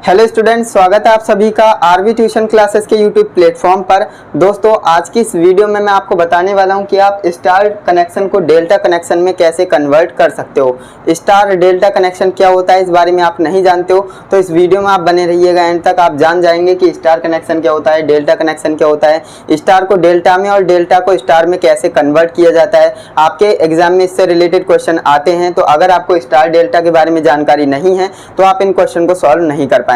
Hello students, स्वागत है आप सभी का आरवी ट्यूशन क्लासेस के यूट्यूब प्लेटफॉर्म पर। दोस्तों, आज की इस वीडियो में मैं आपको बताने वाला हूं कि आप स्टार कनेक्शन को डेल्टा कनेक्शन में कैसे कन्वर्ट कर सकते हो। स्टार डेल्टा कनेक्शन क्या होता है, इस बारे में आप नहीं जानते हो तो इस वीडियो में आप बने रहिएगा, एंड तक आप जान जाएंगे कि स्टार कनेक्शन क्या होता है, डेल्टा कनेक्शन क्या होता है, स्टार को डेल्टा में और डेल्टा को स्टार में कैसे कन्वर्ट किया जाता है। आपके एग्जाम में इससे रिलेटेड क्वेश्चन आते हैं, तो अगर आपको स्टार डेल्टा के बारे में जानकारी नहीं है तो आप इन क्वेश्चन को सॉल्व नहीं कर पाएंगे।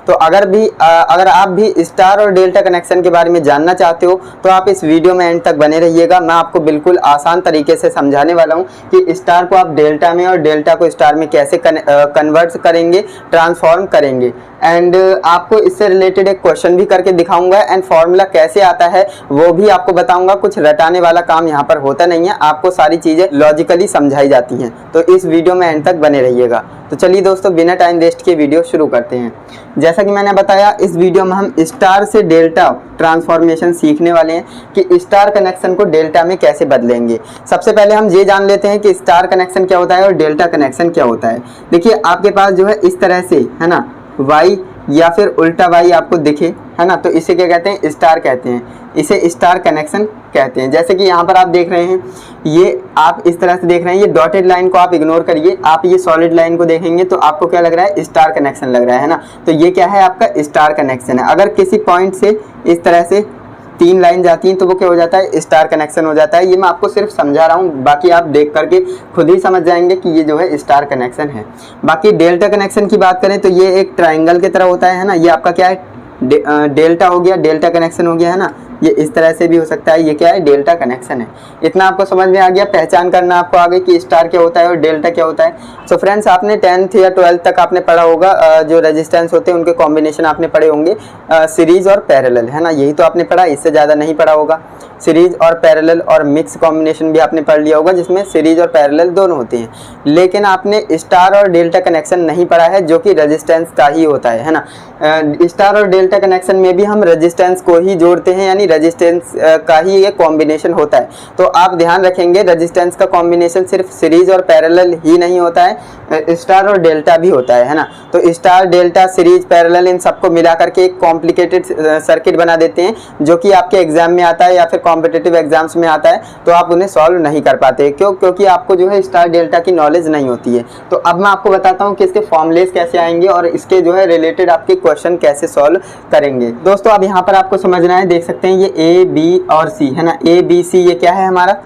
तो अगर आप भी स्टार और डेल्टा कनेक्शन के बारे में जानना चाहते हो तो आप इस वीडियो में एंड तक बने रहिएगा। मैं आपको बिल्कुल आसान तरीके से समझाने वाला हूं कि स्टार को आप डेल्टा में और डेल्टा को स्टार में कैसे कन्वर्ट करेंगे, ट्रांसफॉर्म करेंगे। एंड आपको इससे रिलेटेड एक क्वेश्चन भी करके दिखाऊंगा, एंड फॉर्मूला कैसे आता है वो भी आपको बताऊंगा। कुछ रटाने वाला काम यहाँ पर होता नहीं है, आपको सारी चीजें लॉजिकली समझाई जाती हैं। तो इस वीडियो में एंड तक बने रहिएगा। तो चलिए दोस्तों, बिना टाइम वेस्ट किए वीडियो शुरू करते हैं। जैसा कि मैंने बताया, इस वीडियो में हम स्टार से डेल्टा ट्रांसफॉर्मेशन सीखने वाले हैं कि स्टार कनेक्शन को डेल्टा में कैसे बदलेंगे। सबसे पहले हम ये जान लेते हैं कि स्टार कनेक्शन क्या होता है और डेल्टा कनेक्शन क्या होता है। देखिए, आपके पास जो है इस तरह से है ना, वाई या फिर उल्टा वाई आपको दिखे, है ना, तो इसे क्या कहते हैं, स्टार कहते हैं। इसे स्टार कनेक्शन कहते हैं। जैसे कि यहाँ पर आप देख रहे हैं, ये आप इस तरह से देख रहे हैं, ये डॉटेड लाइन को आप इग्नोर करिए, आप ये सॉलिड लाइन को देखेंगे तो आपको क्या लग रहा है, स्टार कनेक्शन लग रहा है ना। तो ये क्या है, आपका स्टार कनेक्शन है। अगर किसी पॉइंट से इस तरह से 3 लाइन जाती हैं तो वो क्या हो जाता है, स्टार कनेक्शन हो जाता है। ये मैं आपको सिर्फ समझा रहा हूँ, बाकी आप देख करके खुद ही समझ जाएंगे कि ये जो है स्टार कनेक्शन है। बाकी डेल्टा कनेक्शन की बात करें तो ये एक ट्राइंगल की तरह होता है ना। ये आपका क्या है, डेल्टा हो गया, डेल्टा कनेक्शन हो गया, है ना। ये इस तरह से भी हो सकता है, ये क्या है, डेल्टा कनेक्शन है। इतना आपको समझ में आ गया, पहचान करना आपको आ गई कि स्टार क्या होता है और डेल्टा क्या होता है। सो फ्रेंड्स, आपने 10th या 12th तक आपने पढ़ा होगा, जो रेजिस्टेंस होते हैं उनके कॉम्बिनेशन आपने पढ़े होंगे, सीरीज और पैरेलल, है ना। यही तो आपने पढ़ा, इससे ज़्यादा नहीं पढ़ा होगा। सीरीज और पैरेलल और मिक्स कॉम्बिनेशन भी आपने पढ़ लिया होगा, जिसमें सीरीज और पैरेलल दोनों होते हैं। लेकिन आपने स्टार और डेल्टा कनेक्शन नहीं पढ़ा है, जो कि रेजिस्टेंस का ही होता है ना। स्टार और डेल्टा कनेक्शन में भी हम रेजिस्टेंस को ही जोड़ते हैं, यानी रेजिस्टेंस का ही ये कॉम्बिनेशन होता है। तो आप ध्यान रखेंगे, रेजिस्टेंस का कॉम्बिनेशन सिर्फ सीरीज और पैरेलल ही नहीं होता है, स्टार और डेल्टा भी होता है ना। तो स्टार, डेल्टा, सीरीज, पैरेलल, इन सबको मिला करके एक कॉम्प्लिकेटेड सर्किट बना देते हैं, जो कि आपके एग्जाम में आता है या फिर कॉम्पिटिटिव एग्जाम्स में आता है, तो आप उन्हें सॉल्व नहीं कर पाते। क्योंकि आपको जो है स्टार डेल्टा की नॉलेज नहीं होती है। तो अब मैं आपको बताता हूँ कि इसके फॉर्मूलेस कैसे आएंगे और इसके जो है रिलेटेड आपके क्वेश्चन कैसे सॉल्व करेंगे। दोस्तों, अब यहाँ पर आपको समझना है, देख सकते हैं ये ए, बी और सी, है ना। ए, बी, सी, ये क्या है, हमारा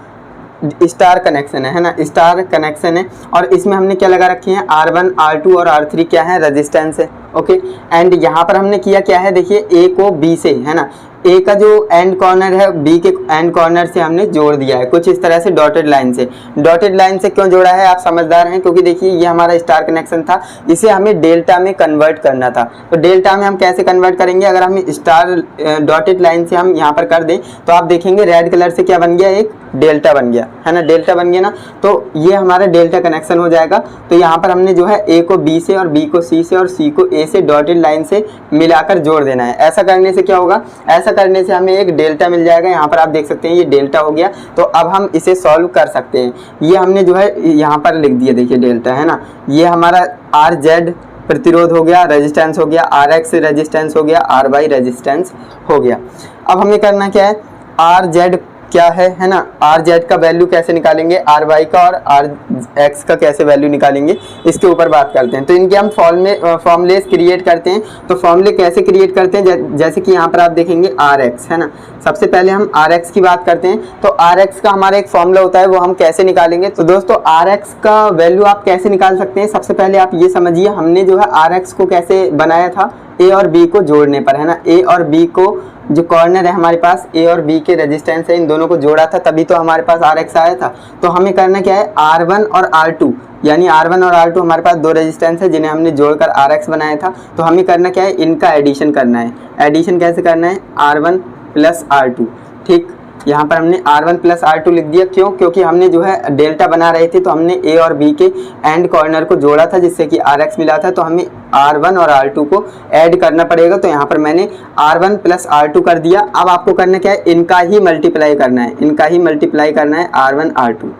स्टार कनेक्शन है ना, स्टार कनेक्शन है। और इसमें हमने क्या लगा रखी है, R1, R2 और R3 क्या है, रेजिस्टेंस है। ओके, एंड यहाँ पर हमने किया क्या है, देखिए, ए को बी से, है ना, ए का जो एंड कॉर्नर है बी के एंड कॉर्नर से हमने जोड़ दिया है, कुछ इस तरह से डॉटेड लाइन से। डॉटेड लाइन से क्यों जोड़ा है, आप समझदार हैं, क्योंकि देखिए ये हमारा स्टार कनेक्शन था, इसे हमें डेल्टा में कन्वर्ट करना था। तो डेल्टा में हम कैसे कन्वर्ट करेंगे, अगर हम स्टार डॉटेड लाइन से हम यहाँ पर कर दें तो आप देखेंगे रेड कलर से क्या बन गया, एक डेल्टा बन गया, है ना, डेल्टा बन गया ना। तो ये हमारा डेल्टा कनेक्शन हो जाएगा। तो यहाँ पर हमने जो है ए को बी से और बी को सी से और सी को ए से डॉटेड लाइन से मिलाकर जोड़ देना है। ऐसा करने से क्या होगा, ऐसा करने से हमें एक डेल्टा मिल जाएगा। यहाँ पर आप देख सकते हैं ये डेल्टा हो गया। तो अब हम इसे सॉल्व कर सकते हैं। ये हमने जो है यहाँ पर लिख दिया, देखिए डेल्टा, है ना। ये हमारा आर जेड प्रतिरोध हो गया, रेजिस्टेंस हो गया, आर एक्स रेजिस्टेंस हो गया, आर वाई रेजिस्टेंस हो गया। अब हमें करना क्या है, आर जेड क्या है ना, आर जेड का वैल्यू कैसे निकालेंगे, आर वाई का और आर एक्स का कैसे वैल्यू निकालेंगे, इसके ऊपर बात करते हैं। तो इनके हम फॉर्मूलेस क्रिएट करते हैं। तो फॉर्मूले कैसे क्रिएट करते हैं, जैसे कि यहाँ पर आप देखेंगे आर एक्स, है ना। सबसे पहले हम आर एक्स की बात करते हैं। तो आर एक्स का हमारा एक फॉर्मूला होता है, वो हम कैसे निकालेंगे। तो दोस्तों, आर एक्स का वैल्यू आप कैसे निकाल सकते हैं, सबसे पहले आप ये समझिए, हमने जो है आर एक्स को कैसे बनाया था, ए और बी को जोड़ने पर, है ना। ए और बी को जो कॉर्नर है हमारे पास, ए और बी के रेजिस्टेंस है, इन दोनों को जोड़ा था, तभी तो हमारे पास आर एक्स आया था। तो हमें करना क्या है, R1 और R2, यानी R1 और R2 हमारे पास दो रेजिस्टेंस है जिन्हें हमने जोड़कर आर एक्स बनाया था। तो हमें करना क्या है, इनका एडिशन करना है। एडिशन कैसे करना है, R1 प्लस R2, ठीक। यहाँ पर हमने R1 प्लस R2 लिख दिया, क्यों, क्योंकि हमने जो है डेल्टा बना रहे थे, तो हमने ए और बी के एंड कॉर्नर को जोड़ा था, जिससे कि RX मिला था। तो हमें R1 और R2 को ऐड करना पड़ेगा। तो यहाँ पर मैंने R1 प्लस R2 कर दिया। अब आपको करना क्या है, इनका ही मल्टीप्लाई करना है, इनका ही मल्टीप्लाई करना है, R1 R2।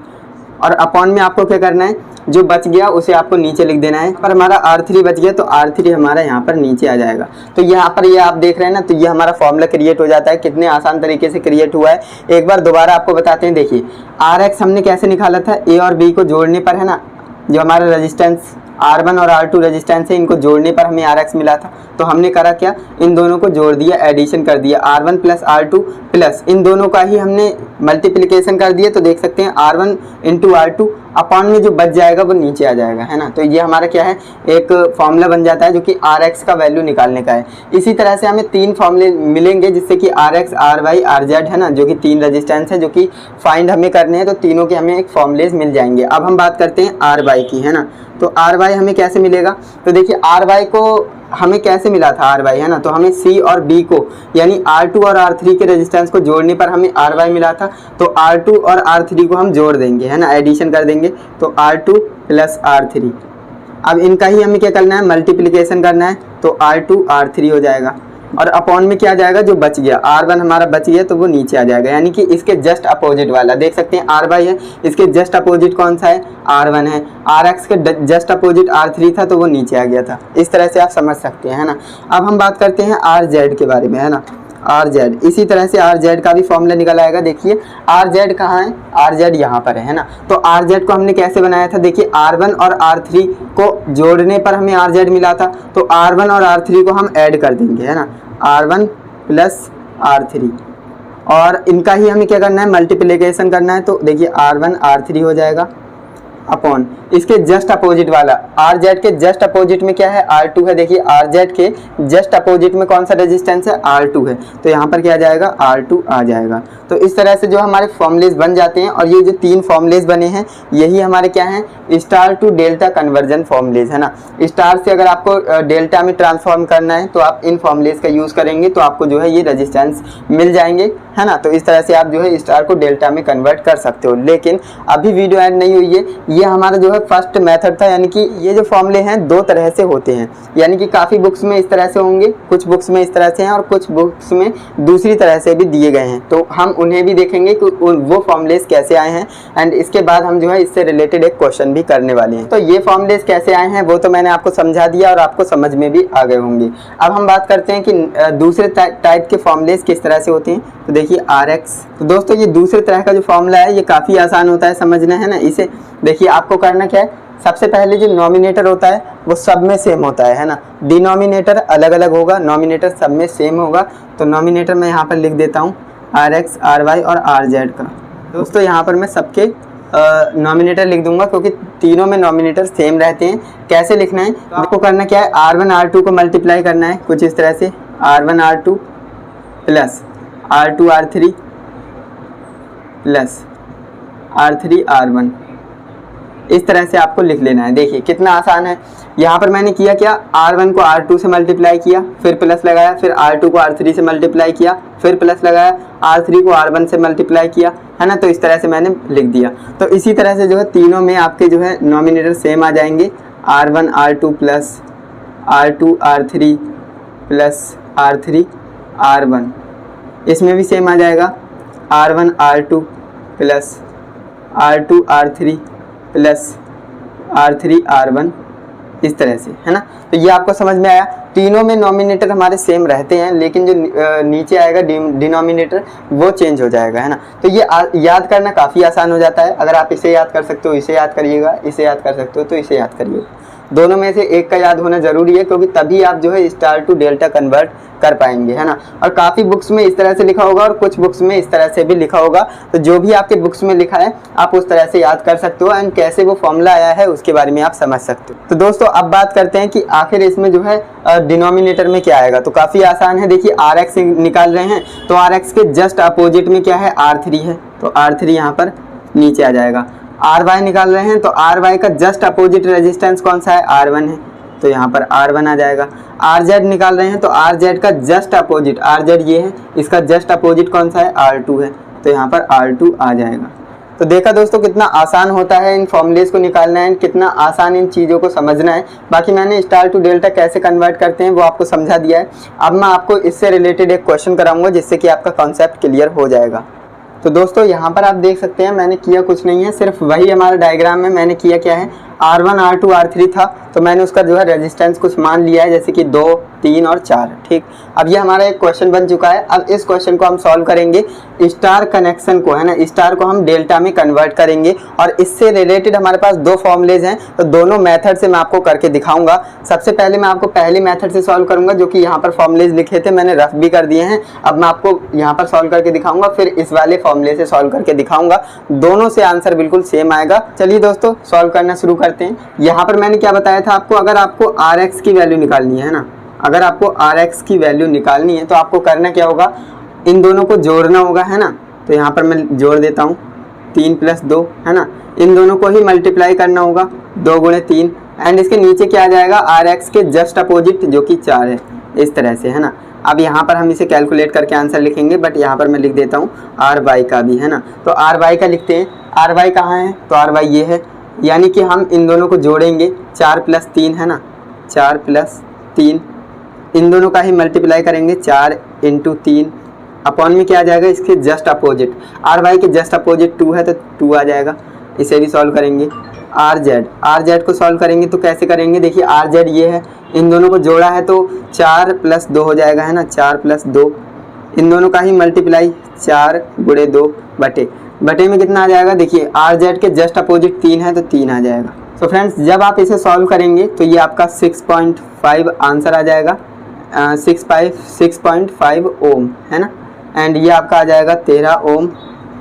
और अपॉन में आपको क्या करना है, जो बच गया उसे आपको नीचे लिख देना है। पर हमारा R3 बच गया तो R3 हमारा यहाँ पर नीचे आ जाएगा। तो यहाँ पर ये आप देख रहे हैं ना, तो ये हमारा फॉर्मूला क्रिएट हो जाता है। कितने आसान तरीके से क्रिएट हुआ है, एक बार दोबारा आपको बताते हैं। देखिए RX हमने कैसे निकाला था, A और B को जोड़ने पर, है ना, जो हमारा रेजिस्टेंस R1 और R2 रेजिस्टेंस है, इनको जोड़ने पर हमें RX मिला था। तो हमने करा क्या, इन दोनों को जोड़ दिया, एडिशन कर दिया, R1 प्लस R2 प्लस इन दोनों का ही हमने मल्टीप्लिकेशन कर दिया। तो देख सकते हैं R1 इंटू R2 अपॉन में जो बच जाएगा वो नीचे आ जाएगा, है ना। तो ये हमारा क्या है, एक फॉर्मूला बन जाता है जो कि RX का वैल्यू निकालने का है। इसी तरह से हमें 3 फॉर्मूले मिलेंगे जिससे कि RX, RY, RZ, है ना, जो कि 3 रेजिस्टेंस है जो कि फाइंड हमें करने हैं। तो तीनों के हमें एक फॉर्मूलेज मिल जाएंगे। अब हम बात करते हैं RY की, है ना। तो RY हमें कैसे मिलेगा, तो देखिए RY को हमें कैसे मिला था RY, है ना। तो हमें C और B को यानी R2 और R3 के रेजिस्टेंस को जोड़ने पर हमें RY मिला था। तो R2 और R3 को हम जोड़ देंगे, है ना, एडिशन कर देंगे। तो R2 प्लस R3, अब इनका ही हमें क्या करना है, मल्टीप्लिकेशन करना है। तो R2 R3 हो जाएगा और अपॉन में क्या आ जाएगा, जो बच गया R1 हमारा बच गया तो वो नीचे आ जाएगा। यानी कि इसके जस्ट अपोजिट वाला देख सकते हैं RY है, इसके जस्ट अपोजिट कौन सा है, R1 है। RX के जस्ट अपोजिट R3 था तो वो नीचे आ गया था। इस तरह से आप समझ सकते हैं, है ना। अब हम बात करते हैं RZ के बारे में, है ना। RZ, इसी तरह से RZ का भी फॉर्मूला निकल आएगा। देखिए RZ कहाँ है, RZ यहाँ पर है ना। तो RZ को हमने कैसे बनाया था, देखिए R1 और R3 को जोड़ने पर हमें RZ मिला था। तो R1 और R3 को हम ऐड कर देंगे, है ना, R1 प्लस R3 और इनका ही हमें क्या करना है, मल्टीप्लिकेशन करना है। तो देखिए R1 R3 हो जाएगा अपॉन इसके जस्ट अपोजिट वाला RZ के जस्ट अपोजिट में क्या है, R2 है। देखिए RZ के जस्ट अपोजिट में कौन सा रेजिस्टेंस है, R2 है। तो यहाँ पर क्या आ जाएगा, R2 आ जाएगा। तो इस तरह से जो हमारे फॉर्मूलेज बन जाते हैं। और ये जो 3 फॉर्मूलेज बने हैं यही हमारे क्या हैं, star to delta conversion formulas, है ना। स्टार से अगर आपको डेल्टा में ट्रांसफॉर्म करना है तो आप इन फॉर्मूलेज का यूज़ करेंगे तो आपको जो है ये रेजिस्टेंस मिल जाएंगे, है ना। तो इस तरह से आप जो है स्टार को डेल्टा में कन्वर्ट कर सकते हो। लेकिन अभी वीडियो एंड नहीं हुई है, ये हमारा जो है फर्स्ट मेथड था। यानी कि ये जो फॉर्मूले हैं 2 तरह से होते हैं, यानी कि काफ़ी बुक्स में इस तरह से होंगे, कुछ बुक्स में इस तरह से हैं और कुछ बुक्स में दूसरी तरह से भी दिए गए हैं। तो हम उन्हें भी देखेंगे कि वो फॉर्मूलेज कैसे आए हैं। एंड इसके बाद हम जो है इससे रिलेटेड एक क्वेश्चन भी करने वाले हैं। तो ये फॉर्मूलेज कैसे आए हैं वो तो मैंने आपको समझा दिया और आपको समझ में भी आ गए होंगे। अब हम बात करते हैं कि दूसरे टाइप के फॉर्मूलेज किस तरह से होते हैं। तो देखिए RX, तो दोस्तों ये दूसरे तरह का जो फॉर्मूला है ये काफ़ी आसान होता है समझना, है ना। इसे देखिए आपको करना क्या है, सबसे पहले जो नॉमिनेटर होता है वो सब में सेम होता है ना। डिनोमिनेटर अलग अलग होगा, नॉमिनेटर सब में सेम होगा। तो नॉमिनेटर मैं यहाँ पर लिख देता हूँ RX, RY और RZ का। दोस्तों यहाँ पर मैं सबके नॉमिनेटर लिख दूंगा क्योंकि तीनों में नॉमिनेटर सेम रहते हैं। कैसे लिखना है, आपको करना क्या है, R1 R2 को मल्टीप्लाई करना है कुछ इस तरह से, R1 R2 plus R2 R3 plus R3 R1, इस तरह से आपको लिख लेना है। देखिए कितना आसान है। यहाँ पर मैंने किया क्या, R1 को R2 से मल्टीप्लाई किया, फिर प्लस लगाया, फिर R2 को R3 से मल्टीप्लाई किया, फिर प्लस लगाया, R3 को R1 से मल्टीप्लाई किया, है ना। तो इस तरह से मैंने लिख दिया। तो इसी तरह से जो है तीनों में आपके जो है नॉमिनेटर सेम आ जाएंगे। R1 R2 plus R2 R3 plus R3 R1, इसमें भी सेम आ जाएगा। R1 R2 plus R2 R3 plus R3 R1, इस तरह से, है ना। तो ये आपको समझ में आया। तीनों में नॉमिनेटर हमारे सेम रहते हैं लेकिन जो नीचे आएगा डिनोमिनेटर वो चेंज हो जाएगा, है ना। तो ये याद करना काफ़ी आसान हो जाता है। अगर आप इसे याद कर सकते हो इसे याद करिएगा, इसे याद कर सकते हो तो इसे याद करिएगा। दोनों में से एक का याद होना ज़रूरी है क्योंकि तभी आप जो है स्टार टू डेल्टा कन्वर्ट कर पाएंगे, है ना। और काफ़ी बुक्स में इस तरह से लिखा होगा और कुछ बुक्स में इस तरह से भी लिखा होगा। तो जो भी आपके बुक्स में लिखा है आप उस तरह से याद कर सकते हो एंड कैसे वो फॉर्मूला आया है उसके बारे में आप समझ सकते हो। तो दोस्तों अब बात करते हैं कि आखिर इसमें जो है डिनोमिनेटर में क्या आएगा। तो काफ़ी आसान है। देखिए RX निकाल रहे हैं तो RX के जस्ट अपोजिट में क्या है, R3 है। तो R3 यहाँ पर नीचे आ जाएगा। RY निकाल रहे हैं तो RY का जस्ट अपोजिट रेजिस्टेंस कौन सा है, R1 है। तो यहाँ पर R1 आ जाएगा। RZ निकाल रहे हैं तो RZ का जस्ट अपोजिट, RZ ये है, इसका जस्ट अपोजिट कौन सा है, R2 है। तो यहाँ पर R2 आ जाएगा। तो देखा दोस्तों कितना आसान होता है इन फॉर्मूलेज को निकालना है, कितना आसान इन चीज़ों को समझना है। बाकी मैंने स्टार टू डेल्टा कैसे कन्वर्ट करते हैं वो आपको समझा दिया है। अब मैं आपको इससे रिलेटेड एक क्वेश्चन कराऊंगा जिससे कि आपका कॉन्सेप्ट क्लियर हो जाएगा। तो दोस्तों यहाँ पर आप देख सकते हैं मैंने किया कुछ नहीं है, सिर्फ वही हमारा डायग्राम में मैंने किया क्या है, R1 R2 R3 था, तो मैंने उसका जो है रेजिस्टेंस कुछ मान लिया है, जैसे कि 2 3 और 4। ठीक, अब ये हमारा एक क्वेश्चन बन चुका है। अब इस क्वेश्चन को हम सॉल्व करेंगे, स्टार कनेक्शन को, है ना, स्टार को हम डेल्टा में कन्वर्ट करेंगे और इससे रिलेटेड हमारे पास दो फॉर्मूलेज हैं, तो दोनों मेथड से मैं आपको करके दिखाऊंगा। सबसे पहले मैं आपको पहली मेथड से सॉल्व करूंगा, जो कि यहाँ पर फॉर्मूलेज लिखे थे, मैंने रफ भी कर दिए हैं। अब मैं आपको यहाँ पर सॉल्व करके दिखाऊंगा, फिर इस वाले फॉर्मूले से सॉल्व करके दिखाऊंगा। दोनों से आंसर बिल्कुल सेम आएगा। चलिए दोस्तों सॉल्व करना शुरू करते हैं। यहाँ पर मैंने क्या बताया था आपको, अगर आपको Rx की वैल्यू निकालनी है ना, अगर आपको Rx की वैल्यू निकालनी है तो आपको करना क्या होगा, इन दोनों को जोड़ना होगा, है ना। तो यहाँ पर मैं जोड़ देता हूँ, 3 + 2, है ना। इन दोनों को ही मल्टीप्लाई करना होगा, 2 × 3, एंड इसके नीचे क्या आ जाएगा, Rx के जस्ट अपोजिट जो कि 4 है, इस तरह से, है ना। अब यहाँ पर हम इसे कैलकुलेट करके आंसर लिखेंगे, बट यहाँ पर मैं लिख देता हूँ Ry का भी, है ना। तो Ry का लिखते हैं, Ry कहाँ है, तो Ry ये है, यानी कि हम इन दोनों को जोड़ेंगे, 4 + 3, है ना, 4 + 3, इन दोनों का ही मल्टीप्लाई करेंगे, 4 × 3 अपॉन में क्या आ जाएगा, इसके जस्ट अपोजिट, Ry के जस्ट अपोजिट 2 है तो 2 आ जाएगा। इसे भी सॉल्व करेंगे। Rz को सॉल्व करेंगे तो कैसे करेंगे, देखिए Rz ये है, इन दोनों को जोड़ा है तो 4 + 2 हो जाएगा, है ना, 4 + 2, इन दोनों का ही मल्टीप्लाई, 4 × 2 बटे में कितना आ जाएगा, देखिए Rz के जस्ट अपोजिट 3 है तो 3 आ जाएगा। तो फ्रेंड्स जब आप इसे सॉल्व करेंगे तो ये आपका 6.5 आंसर आ जाएगा, 6.5 ओम, है ना, एंड ये आपका आ जाएगा 13 ओम,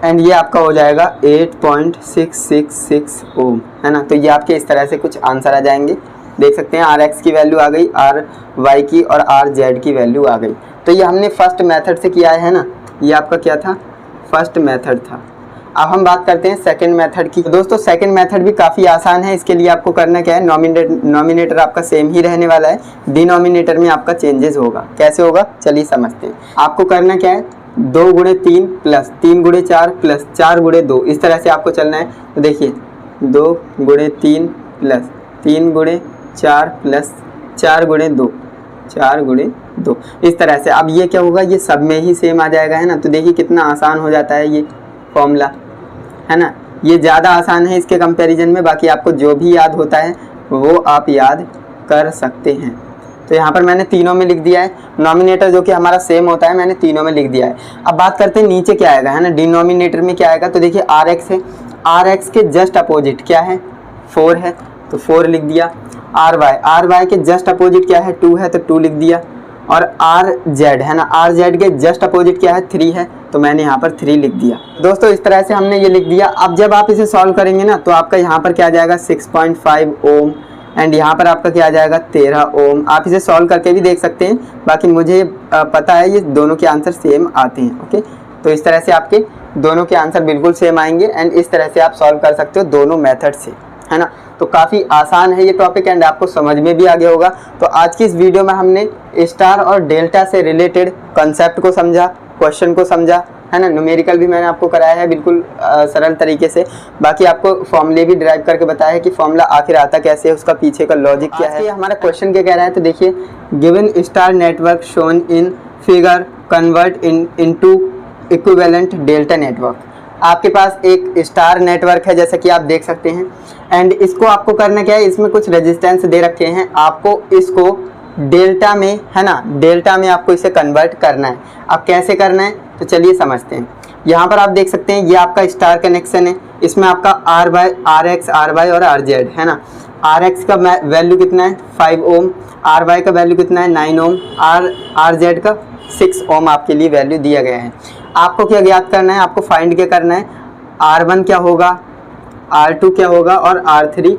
एंड ये आपका हो जाएगा 8.666 ओम, है ना। तो ये आपके इस तरह से कुछ आंसर आ जाएंगे। देख सकते हैं Rx की वैल्यू आ गई, Ry की और Rz की वैल्यू आ गई। तो ये हमने फर्स्ट मेथड से किया है ना, ये आपका क्या था, फर्स्ट मेथड था। अब हम बात करते हैं सेकंड मेथड की। तो दोस्तों सेकंड मेथड भी काफ़ी आसान है। इसके लिए आपको करना क्या है, नॉमिनेटर आपका सेम ही रहने वाला है, डिनोमिनेटर में आपका चेंजेस होगा। कैसे होगा चलिए समझते हैं। आपको करना क्या है, 2 × 3 + 3 × 4 + 4 × 2, इस तरह से आपको चलना है। तो देखिए 2 × 3 + 3 × 4 + 4 × 2, 4 × 2, इस तरह से। अब ये क्या होगा, ये सब में ही सेम आ जाएगा, है ना। तो देखिए कितना आसान हो जाता है ये फॉर्मूला, है ना। ये ज़्यादा आसान है इसके कंपैरिजन में, बाकी आपको जो भी याद होता है वो आप याद कर सकते हैं। तो यहाँ पर मैंने तीनों में लिख दिया है, नॉमिनेटर जो कि हमारा सेम होता है मैंने तीनों में लिख दिया है। अब बात करते हैं नीचे क्या आएगा, है ना, डिनोमिनेटर में क्या आएगा। तो देखिए Rx है, Rx के जस्ट अपोजिट क्या है, 4 है, तो 4 लिख दिया। Ry के जस्ट अपोजिट क्या है, 2 है, तो 2 लिख दिया। और Rz है ना, Rz के जस्ट अपोजिट क्या है, 3 है, तो मैंने यहाँ पर 3 लिख दिया। दोस्तों इस तरह से हमने ये लिख दिया। अब जब आप इसे सॉल्व करेंगे ना, तो आपका यहाँ पर क्या आ जाएगा, 6.5 ओम, एंड यहाँ पर आपका क्या आ जाएगा, 13 ओम। आप इसे सॉल्व करके भी देख सकते हैं, बाकी मुझे पता है ये दोनों के आंसर सेम आते हैं। ओके, तो इस तरह से आपके दोनों के आंसर बिल्कुल सेम आएंगे, एंड इस तरह से आप सॉल्व कर सकते हो दोनों मेथड से, है ना। तो काफ़ी आसान है ये टॉपिक, एंड आपको समझ में भी आ गया होगा। तो आज की इस वीडियो में हमने स्टार और डेल्टा से रिलेटेड कॉन्सेप्ट को समझा, क्वेश्चन को समझा, है ना। न्यूमेरिकल भी मैंने आपको कराया है बिल्कुल सरल तरीके से। बाकी आपको फॉर्मूले भी ड्राइव करके बताया है कि फॉर्मूला आखिर आता कैसे है, उसका पीछे का लॉजिक क्या है। हमारा क्वेश्चन क्या कह रहा है, तो देखिए given star network shown in figure convert into equivalent delta network. आपके पास एक स्टार नेटवर्क है जैसा कि आप देख सकते हैं, एंड इसको आपको करना क्या है, इसमें कुछ रेजिस्टेंस दे रखे हैं, आपको इसको डेल्टा में, है ना, डेल्टा में आपको इसे कन्वर्ट करना है। अब कैसे करना है तो चलिए समझते हैं। यहाँ पर आप देख सकते हैं ये आपका स्टार कनेक्शन है, इसमें आपका Rx, Ry और Rz, है ना। Rx का वैल्यू कितना है, 5 ओम, Ry का वैल्यू कितना है, 9 ओम, Rz का 6 ओम आपके लिए वैल्यू दिया गया है। आपको क्या ज्ञात करना है, आपको फाइंड क्या करना है, R1 क्या होगा, R2 क्या होगा और R3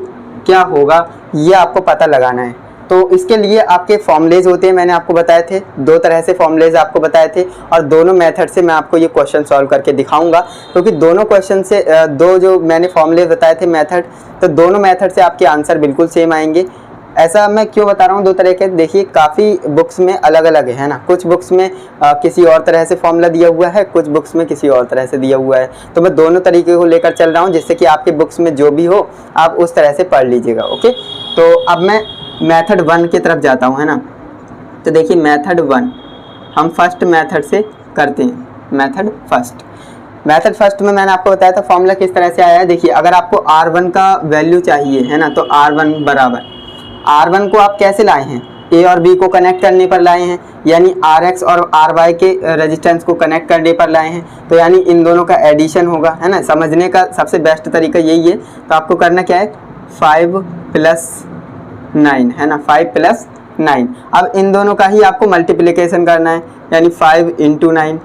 क्या होगा, ये आपको पता लगाना है। तो इसके लिए आपके फॉर्मूलेज होते हैं, मैंने आपको बताए थे, 2 तरह से फॉर्मूलेज आपको बताए थे, और दोनों मेथड से मैं आपको ये क्वेश्चन सॉल्व करके दिखाऊंगा। क्योंकि दोनों क्वेश्चन से दो जो मैंने फॉर्मूलेज बताए थे मेथड, तो दोनों मेथड से आपके आंसर बिल्कुल सेम आएंगे। ऐसा मैं क्यों बता रहा हूँ 2 तरह के, देखिए काफ़ी बुक्स में अलग अलग है ना, कुछ बुक्स में किसी और तरह से फॉर्मूला दिया हुआ है, कुछ बुक्स में किसी और तरह से दिया हुआ है। तो मैं दोनों तरीके को लेकर चल रहा हूँ, जिससे कि आपके बुक्स में जो भी हो आप उस तरह से पढ़ लीजिएगा। ओके, तो अब मैं मेथड 1 की तरफ जाता हूँ, है ना। तो देखिए मेथड 1 हम फर्स्ट मेथड से करते हैं, मेथड फर्स्ट। मेथड फर्स्ट में मैंने आपको बताया था फॉर्मूला किस तरह से आया है। देखिए अगर आपको R1 का वैल्यू चाहिए है ना, तो R1 बराबर, R1 को आप कैसे लाए हैं, A और B को कनेक्ट करने पर लाए हैं, यानी RX और RY के रेजिस्टेंस को कनेक्ट करने पर लाए हैं, तो यानी इन दोनों का एडिशन होगा, है ना। समझने का सबसे बेस्ट तरीका यही है। तो आपको करना क्या है, 5 + 9 है ना, 5 + 9। अब इन दोनों का ही आपको मल्टीप्लिकेशन करना है, यानी 5 × 9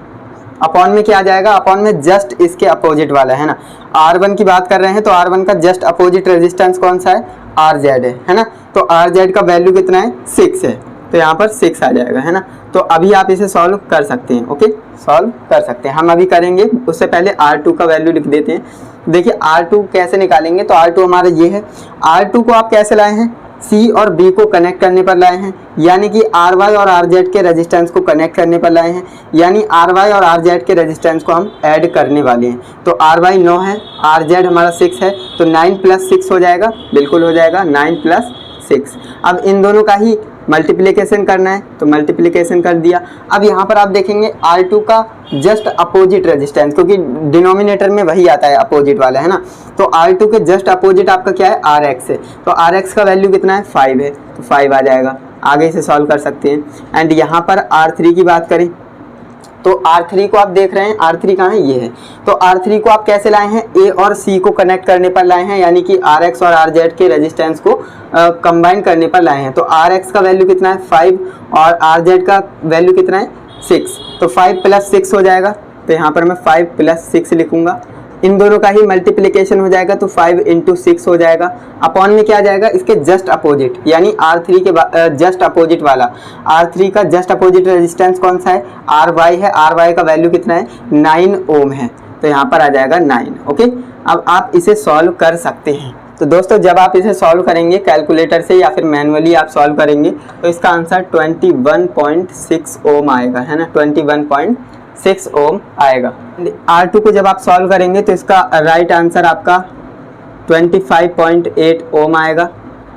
अपॉन में क्या आ जाएगा, अपॉन में जस्ट इसके अपोजिट वाला है ना। R1 की बात कर रहे हैं तो R1 का जस्ट अपोजिट रेजिस्टेंस कौन सा है, RZ है ना। तो RZ का वैल्यू कितना है, 6 है, तो यहाँ पर 6 आ जाएगा, है ना। तो अभी आप इसे सॉल्व कर सकते हैं, ओके, सॉल्व कर सकते हैं। हम अभी करेंगे, उससे पहले R2 का वैल्यू लिख देते हैं। देखिए R2 कैसे निकालेंगे, तो R2 हमारा ये है। R2 को आप कैसे लाए हैं, C और B को कनेक्ट करने पर लाए हैं, यानी कि RY और RZ के रेजिस्टेंस को कनेक्ट करने पर लाए हैं, यानी RY और RZ के रेजिस्टेंस को हम ऐड करने वाले हैं। तो RY 9 है, RZ हमारा 6 है, तो 9 + 6 हो जाएगा, बिल्कुल हो जाएगा 9 + 6। अब इन दोनों का ही मल्टीप्लिकेशन करना है, तो मल्टीप्लिकेशन कर दिया। अब यहाँ पर आप देखेंगे R2 का जस्ट अपोजिट रेजिस्टेंस, क्योंकि डिनोमिनेटर में वही आता है अपोजिट वाला, है ना। तो R2 के जस्ट अपोजिट आपका क्या है, RX है। तो RX का वैल्यू कितना है, 5 है, तो 5 आ जाएगा। आगे से सॉल्व कर सकते हैं। एंड यहाँ पर R3 की बात करें तो R3 को आप देख रहे हैं, R3 कहाँ है, ये है। तो R3 को आप कैसे लाए हैं, A और C को कनेक्ट करने पर लाए हैं, यानी कि RX और RZ के रेजिस्टेंस को कंबाइन करने पर लाए हैं। तो RX का वैल्यू कितना है, 5, और RZ का वैल्यू कितना है, 6। तो 5 + 6 हो जाएगा, तो यहाँ पर मैं 5 + 6 लिखूंगा। इन दोनों का ही मल्टीप्लिकेशन हो जाएगा, तो 5 × 6 हो जाएगा। अपॉन में क्या आ जाएगा, इसके जस्ट अपोजिट, यानी R3 के जस्ट अपोजिट वाला। R3 का जस्ट अपोजिट रेजिस्टेंस कौन सा है, RY है। RY का वैल्यू कितना है, 9 ओम है, तो यहाँ पर आ जाएगा 9, ओके। अब आप इसे सॉल्व कर सकते हैं। तो दोस्तों जब आप इसे सॉल्व करेंगे कैलकुलेटर से या फिर मैनुअली आप सॉल्व करेंगे, तो इसका आंसर 21.6 ओम आएगा, है ना, 21.6 ओम आएगा। R2 को जब आप सॉल्व करेंगे तो इसका राइट आंसर आपका 25.8 ओम आएगा।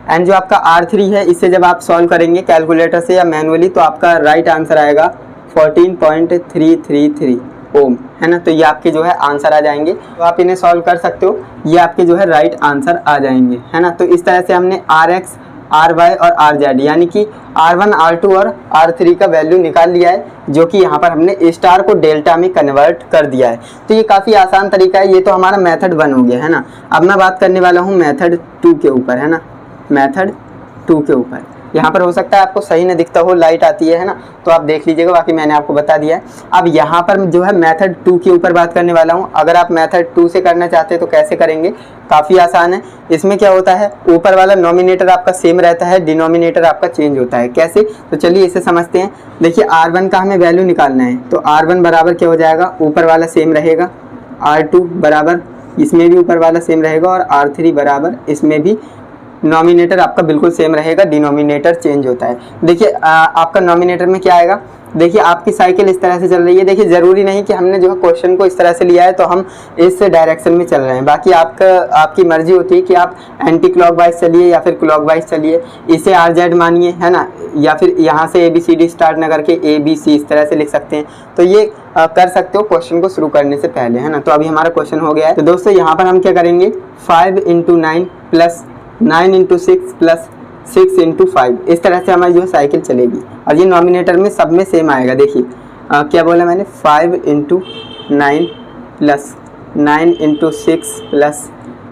एंड जो आपका R3 है, इसे जब आप सॉल्व करेंगे कैलकुलेटर से या मैनुअली, तो आपका राइट आंसर आएगा 14.333 ओम, है ना। तो ये आपके जो है आंसर आ जाएंगे। तो आप इन्हें सॉल्व कर सकते हो, ये आपके जो है राइट आंसर आ जाएंगे, है ना। तो इस तरह से हमने RX, RY और RZ यानी कि R1, R2 और R3 का वैल्यू निकाल लिया है, जो कि यहाँ पर हमने स्टार को डेल्टा में कन्वर्ट कर दिया है। तो ये काफ़ी आसान तरीका है। ये तो हमारा मेथड 1 हो गया, है ना। अब मैं बात करने वाला हूँ मेथड 2 के ऊपर, है ना, मेथड 2 के ऊपर। यहाँ पर हो सकता है आपको सही न दिखता हो, लाइट आती है ना, तो आप देख लीजिएगा, बाकी मैंने आपको बता दिया है। अब यहाँ पर जो है मेथड 2 के ऊपर बात करने वाला हूँ। अगर आप मेथड 2 से करना चाहते हैं तो कैसे करेंगे, काफ़ी आसान है। इसमें क्या होता है, ऊपर वाला नॉमिनेटर आपका सेम रहता है, डिनोमिनेटर आपका चेंज होता है। कैसे, तो चलिए इसे समझते हैं। देखिए R1 का हमें वैल्यू निकालना है, तो R1 बराबर क्या हो जाएगा, ऊपर वाला सेम रहेगा, R2 बराबर इसमें भी ऊपर वाला सेम रहेगा, और R3 बराबर इसमें भी नॉमिनेटर आपका बिल्कुल सेम रहेगा, डिनोमिनेटर चेंज होता है। देखिए आपका नॉमिनेटर में क्या आएगा, देखिए आपकी साइकिल इस तरह से चल रही है। देखिए ज़रूरी नहीं कि हमने जो है क्वेश्चन को इस तरह से लिया है तो हम इस डायरेक्शन में चल रहे हैं, बाकी आपकी मर्जी होती है कि आप एंटी क्लॉकवाइज चलिए या फिर क्लॉकवाइज चलिए। इसे RZ मानिए, है ना, या फिर यहाँ से ABCD स्टार्ट ना करके ABC इस तरह से लिख सकते हैं। तो ये कर सकते हो क्वेश्चन को शुरू करने से पहले, है ना। तो अभी हमारा क्वेश्चन हो गया है। तो दोस्तों यहाँ पर हम क्या करेंगे, 5 × 9 प्लस 9 × 6 प्लस 6 × 5, इस तरह से हमारी जो साइकिल चलेगी। और ये नॉमिनेटर में सब में सेम आएगा। देखिए क्या बोला मैंने, 5 × 9 प्लस 9 × 6 प्लस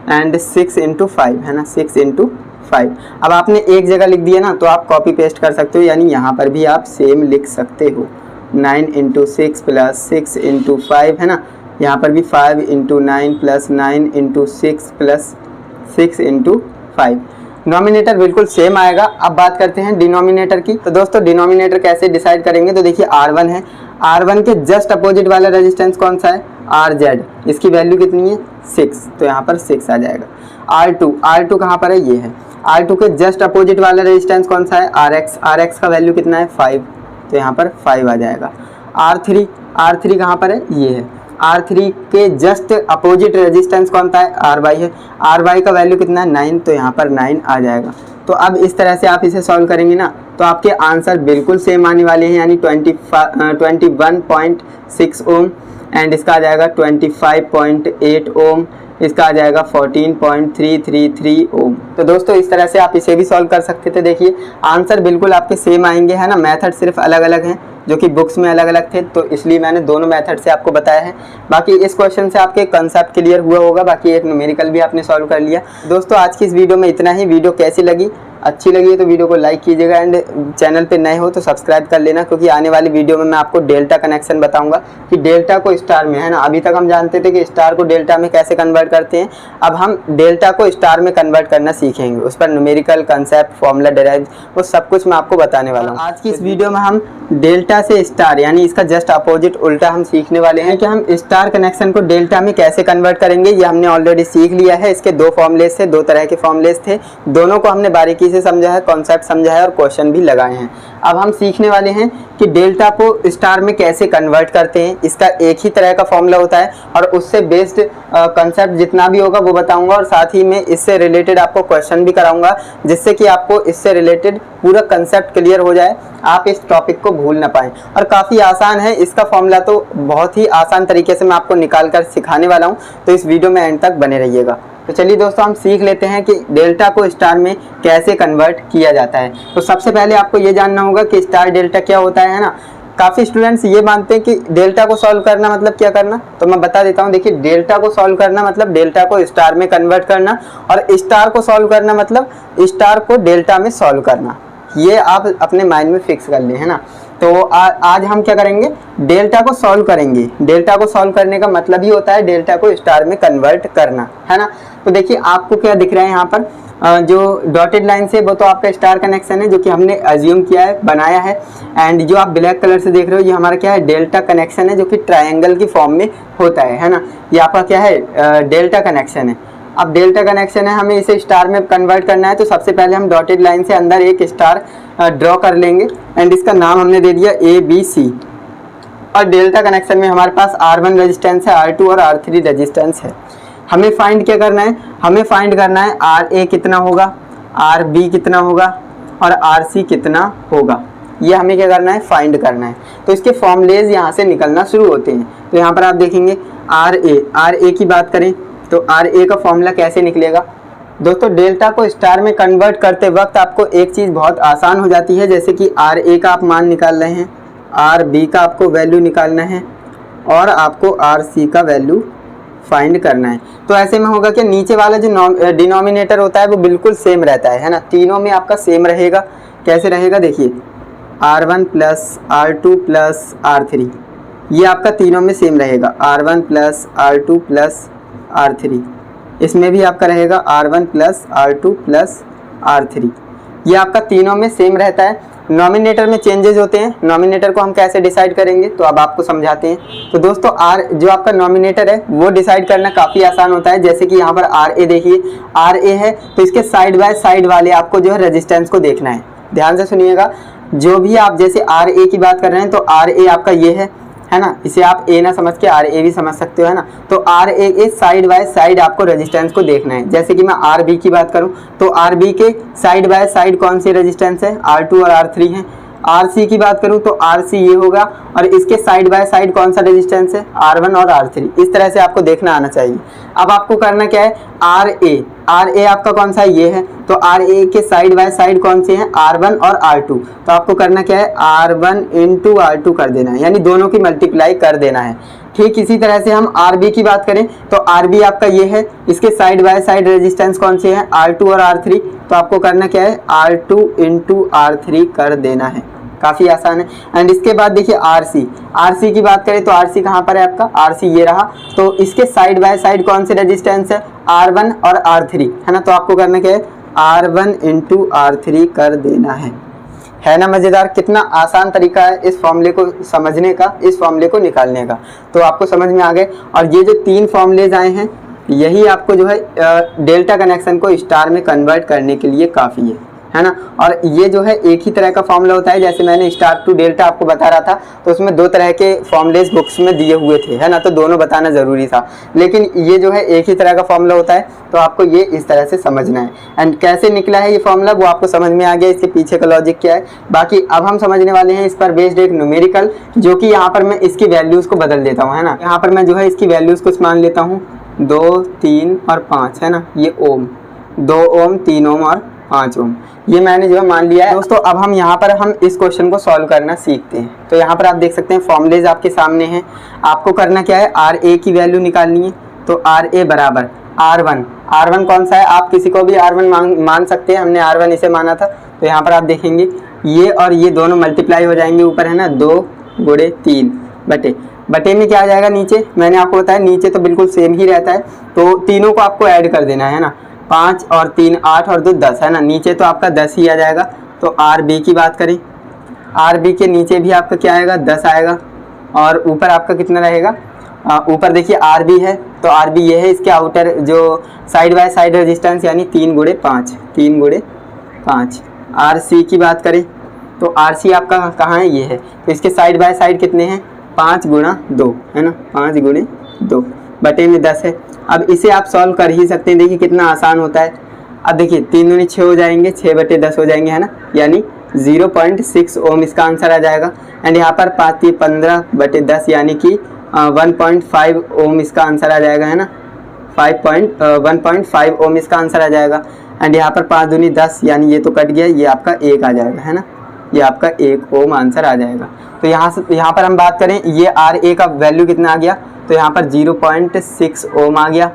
एंड 6 × 5, है ना, 6 × 5। अब आपने एक जगह लिख दिया ना, तो आप कॉपी पेस्ट कर सकते हो, यानी यहाँ पर भी आप सेम लिख सकते हो, 9 × 6 प्लस 6 × 5, है ना। यहाँ पर भी 5 × 9 प्लस 9 × 6 प्लस 6 × 5। नॉमिनेटर बिल्कुल सेम आएगा। अब बात करते हैं डिनोमिनेटर की। तो दोस्तों डिनोमिनेटर कैसे डिसाइड करेंगे, तो देखिए R1 है, R1 के जस्ट अपोजिट वाला रेजिस्टेंस कौन सा है, RZ, इसकी वैल्यू कितनी है, 6, तो यहाँ पर 6 आ जाएगा। R2 कहाँ पर है, ये है। R2 के जस्ट अपोजिट वाला रेजिस्टेंस कौन सा है, RX का वैल्यू कितना है, 5, तो यहाँ पर 5 आ जाएगा। R3 कहाँ पर है, ये है। R3 के जस्ट अपोजिट रेजिस्टेंस कौन सा है, RY है। RY का वैल्यू कितना है, 9, तो यहाँ पर 9 आ जाएगा। तो अब इस तरह से आप इसे सॉल्व करेंगे ना, तो आपके आंसर बिल्कुल सेम आने वाले हैं, यानी 21.6 ओम। एंड इसका आ जाएगा 25.8 ओम, इसका आ जाएगा 14.333 ओम। तो दोस्तों इस तरह से आप इसे भी सॉल्व कर सकते थे। देखिए आंसर बिल्कुल आपके सेम आएंगे, है ना, मेथड सिर्फ अलग अलग हैं जो कि बुक्स में अलग अलग थे, तो इसलिए मैंने दोनों मेथड से आपको बताया है। बाकी इस क्वेश्चन से आपके कंसेप्ट क्लियर हुआ होगा, बाकी एक न्यूमेरिकल भी आपने सॉल्व कर लिया। दोस्तों आज की इस वीडियो में इतना ही। वीडियो कैसी लगी, अच्छी लगी है तो वीडियो को लाइक कीजिएगा एंड चैनल पे नए हो तो सब्सक्राइब कर लेना, क्योंकि आने वाली वीडियो में मैं आपको डेल्टा कनेक्शन बताऊंगा कि डेल्टा को स्टार में, है ना, अभी तक हम जानते थे कि स्टार को डेल्टा में कैसे कन्वर्ट करते हैं, अब हम डेल्टा को स्टार में कन्वर्ट करना सीखेंगे। उस पर न्यूमेरिकल कंसेप्ट, फॉर्मूला डेराइव, वो सब कुछ मैं आपको बताने वाला हूँ। आज की इस वीडियो में हम डेल्टा से स्टार यानी इसका जस्ट अपोजिट उल्टा हम सीखने वाले हैं कि हम स्टार कनेक्शन को डेल्टा में कैसे कन्वर्ट करेंगे। ये हमने ऑलरेडी सीख लिया है। इसके दो फॉर्मूलेस थे, दो तरह के फॉर्मूलेस थे, दोनों को हमने बारीकी से समझा है, कॉन्सेप्ट समझा है और क्वेश्चन भी लगाए हैं। अब हम सीखने वाले हैं कि डेल्टा को स्टार में कैसे कन्वर्ट करते हैं। इसका एक ही तरह का फॉर्मूला होता है और उससे बेस्ड कॉन्सेप्ट जितना भी होगा वो बताऊंगा, और साथ ही में इससे रिलेटेड आपको क्वेश्चन भी कराऊंगा, जिससे कि आपको इससे रिलेटेड पूरा कंसेप्ट क्लियर हो जाए, आप इस टॉपिक को भूल ना पाएं। और काफ़ी आसान है इसका फॉर्मूला, तो बहुत ही आसान तरीके से मैं आपको निकाल कर सिखाने वाला हूं, तो इस वीडियो में एंड तक बने रहिएगा। तो चलिए दोस्तों हम सीख लेते हैं कि डेल्टा को स्टार में कैसे कन्वर्ट किया जाता है। तो सबसे पहले आपको ये जानना होगा कि स्टार डेल्टा क्या होता है ना। काफ़ी स्टूडेंट्स ये मानते हैं कि डेल्टा को सॉल्व करना मतलब क्या करना, तो मैं बता देता हूँ। देखिए डेल्टा को सॉल्व करना मतलब डेल्टा को स्टार में कन्वर्ट करना, और स्टार को सॉल्व करना मतलब स्टार को डेल्टा में सॉल्व करना। ये आप अपने माइंड में फिक्स कर लें, है ना। तो आज हम क्या करेंगे, डेल्टा को सॉल्व करेंगे। डेल्टा को सॉल्व करने का मतलब ही होता है डेल्टा को स्टार में कन्वर्ट करना, है ना। तो देखिए आपको क्या दिख रहा है यहाँ पर, जो डॉटेड लाइन से वो तो आपका स्टार कनेक्शन है जो कि हमने अज्यूम किया है, बनाया है। एंड जो आप ब्लैक कलर से देख रहे हो ये हमारा क्या है, डेल्टा कनेक्शन है, जो कि ट्रायंगल की फॉर्म में होता है ना। ये आपका क्या है, डेल्टा कनेक्शन है। अब डेल्टा कनेक्शन है, हमें इसे स्टार में कन्वर्ट करना है, तो सबसे पहले हम डॉटेड लाइन से अंदर एक स्टार ड्रॉ कर लेंगे एंड इसका नाम हमने दे दिया ABC। और डेल्टा कनेक्शन में हमारे पास R1 रेजिस्टेंस है, R2 और R3 रेजिस्टेंस है। हमें फाइंड क्या करना है, हमें फाइंड करना है RA कितना होगा, RB कितना होगा और RC कितना होगा। ये हमें क्या करना है, फाइंड करना है। तो इसके फॉर्मूलेज यहाँ से निकलना शुरू होते हैं। तो यहाँ पर आप देखेंगे RA की बात करें तो RA का फॉर्मूला कैसे निकलेगा। दोस्तों डेल्टा को स्टार में कन्वर्ट करते वक्त आपको एक चीज़ बहुत आसान हो जाती है, जैसे कि RA का आप मान निकाल रहे हैं, RB का आपको वैल्यू निकालना है और आपको RC का वैल्यू फाइंड करना है। तो ऐसे में होगा कि नीचे वाला जो डिनोमिनेटर होता है वो बिल्कुल सेम रहता है ना, तीनों में आपका सेम रहेगा। कैसे रहेगा, देखिए R1 plus R2 plus R3, ये आपका तीनों में सेम रहेगा, R1 plus R2 plus R3। इसमें भी आपका रहेगा R1 plus R2 plus R3, ये आपका तीनों में सेम रहता है। नॉमिनेटर में चेंजेस होते हैं, नॉमिनेटर को हम कैसे डिसाइड करेंगे तो अब आपको समझाते हैं। तो दोस्तों जो आपका नॉमिनेटर है वो डिसाइड करना काफ़ी आसान होता है। जैसे कि यहाँ पर RA देखिए, RA है तो इसके साइड बाय साइड वाले आपको जो है रेजिस्टेंस को देखना है। ध्यान से सुनिएगा, जो भी आप जैसे RA की बात कर रहे हैं तो RA आपका ये है ना, इसे आप A ना समझ के RA भी समझ सकते हो, है ना। तो RA के साइड बाय साइड आपको रेजिस्टेंस को देखना है। जैसे कि मैं RB की बात करूं तो RB के साइड बाय साइड कौन सी रेजिस्टेंस है, R2 और R3 है। RC की बात करूं तो RC ये होगा और इसके साइड बाय साइड कौन सा रेजिस्टेंस है, R1 और R3। इस तरह से आपको देखना आना चाहिए। अब आपको करना क्या है, RA आपका कौन सा ये है, तो RA के साइड बाय साइड कौन से हैं, R1 और R2। तो आपको करना क्या है, R1 इंटू R2 कर देना है, यानी दोनों की मल्टीप्लाई कर देना है। ठीक इसी तरह से हम RB की बात करें तो RB आपका ये है, इसके साइड बाय साइड रेजिस्टेंस कौन से हैं, R2 और R3। तो आपको करना क्या है, R2 इंटू R3 कर देना है। काफ़ी आसान है। एंड इसके बाद देखिए RC की बात करें तो RC कहाँ पर है आपका, RC ये रहा। तो इसके साइड बाय साइड कौन से रेजिस्टेंस है, R1 और R3, है ना। तो आपको करना क्या है, R1 इंटू R3 कर देना है ना। मज़ेदार, कितना आसान तरीका है इस फॉर्मूले को समझने का, इस फॉर्मूले को निकालने का। तो आपको समझ में आ गए। और ये जो तीन फॉर्मूलेज आए हैं यही आपको जो है डेल्टा कनेक्शन को स्टार में कन्वर्ट करने के लिए काफ़ी है है ना। और ये जो है एक ही तरह का फॉर्मूला होता है, जैसे मैंने स्टार टू डेल्टा आपको बता रहा था तो उसमें दो तरह के फॉर्मूलेस बुक्स में दिए हुए थे, है ना, तो दोनों बताना ज़रूरी था। लेकिन ये जो है एक ही तरह का फॉर्मूला होता है, तो आपको ये इस तरह से समझना है। एंड कैसे निकला है ये फॉर्मूला वो आपको समझ में आ गया, इसके पीछे का लॉजिक क्या है। बाकी अब हम समझने वाले हैं इस पर बेस्ड एक न्यूमेरिकल, जो कि यहाँ पर मैं इसकी वैल्यूज़ को बदल देता हूँ, है ना। यहाँ पर मैं जो है इसकी वैल्यूज़ कुछ मान लेता हूँ 2, 3 और 5, है ना। ये ओम, 2 ओम, 3 ओम और 5 ओम, ये मैंने जो है मान लिया है। दोस्तों अब हम यहाँ पर इस क्वेश्चन को सॉल्व करना सीखते हैं। तो यहाँ पर आप देख सकते हैं फॉर्मूलेज आपके सामने हैं। आपको करना क्या है, आर ए की वैल्यू निकालनी है। तो आर ए बराबर R1 कौन सा है, आप किसी को भी R1 मान सकते हैं, हमने R1 इसे माना था। तो यहाँ पर आप देखेंगे ये और ये दोनों मल्टीप्लाई हो जाएंगे ऊपर, है ना, 2 गुणे 3 बटे में क्या आ जाएगा नीचे, मैंने आपको बताया नीचे तो बिल्कुल सेम ही रहता है, तो तीनों को आपको ऐड कर देना है ना। 5 और 3 8 और 2 10, है ना, नीचे तो आपका 10 ही आ जाएगा। तो आर बी की बात करें, आर बी के नीचे भी आपका क्या आएगा, 10 आएगा। और ऊपर आपका कितना रहेगा, ऊपर देखिए आर बी है, तो आर बी ये है, इसके आउटर जो साइड बाय साइड रेजिस्टेंस यानी 3 गुणे 5। आर सी की बात करें तो आर सी आपका कहाँ है, ये है, तो इसके साइड बाय साइड कितने हैं, 5 गुणा 2, है ना, 5 गुणे 2 बटे में 10 है। अब इसे आप सॉल्व कर ही सकते हैं, देखिए कितना आसान होता है। अब देखिए 3 दूनी 6 हो जाएंगे, 6 बटे 10 हो जाएंगे, है ना, यानी 0.6 ओम इसका आंसर आ जाएगा। एंड यहाँ पर 5 15 बटे 10 यानी कि 1.5 ओम इसका आंसर आ जाएगा, है ना, 1.5 ओम इसका आंसर आ जाएगा। एंड यहाँ पर 5 दूनी 10 यानी ये तो कट गया, ये आपका 1 आ जाएगा, है ना, ये आपका 1 ओम आंसर आ जाएगा। तो यहाँ पर हम बात करें ये आर ए का वैल्यू कितना आ गया, तो यहाँ पर 0.6 ओम आ गया।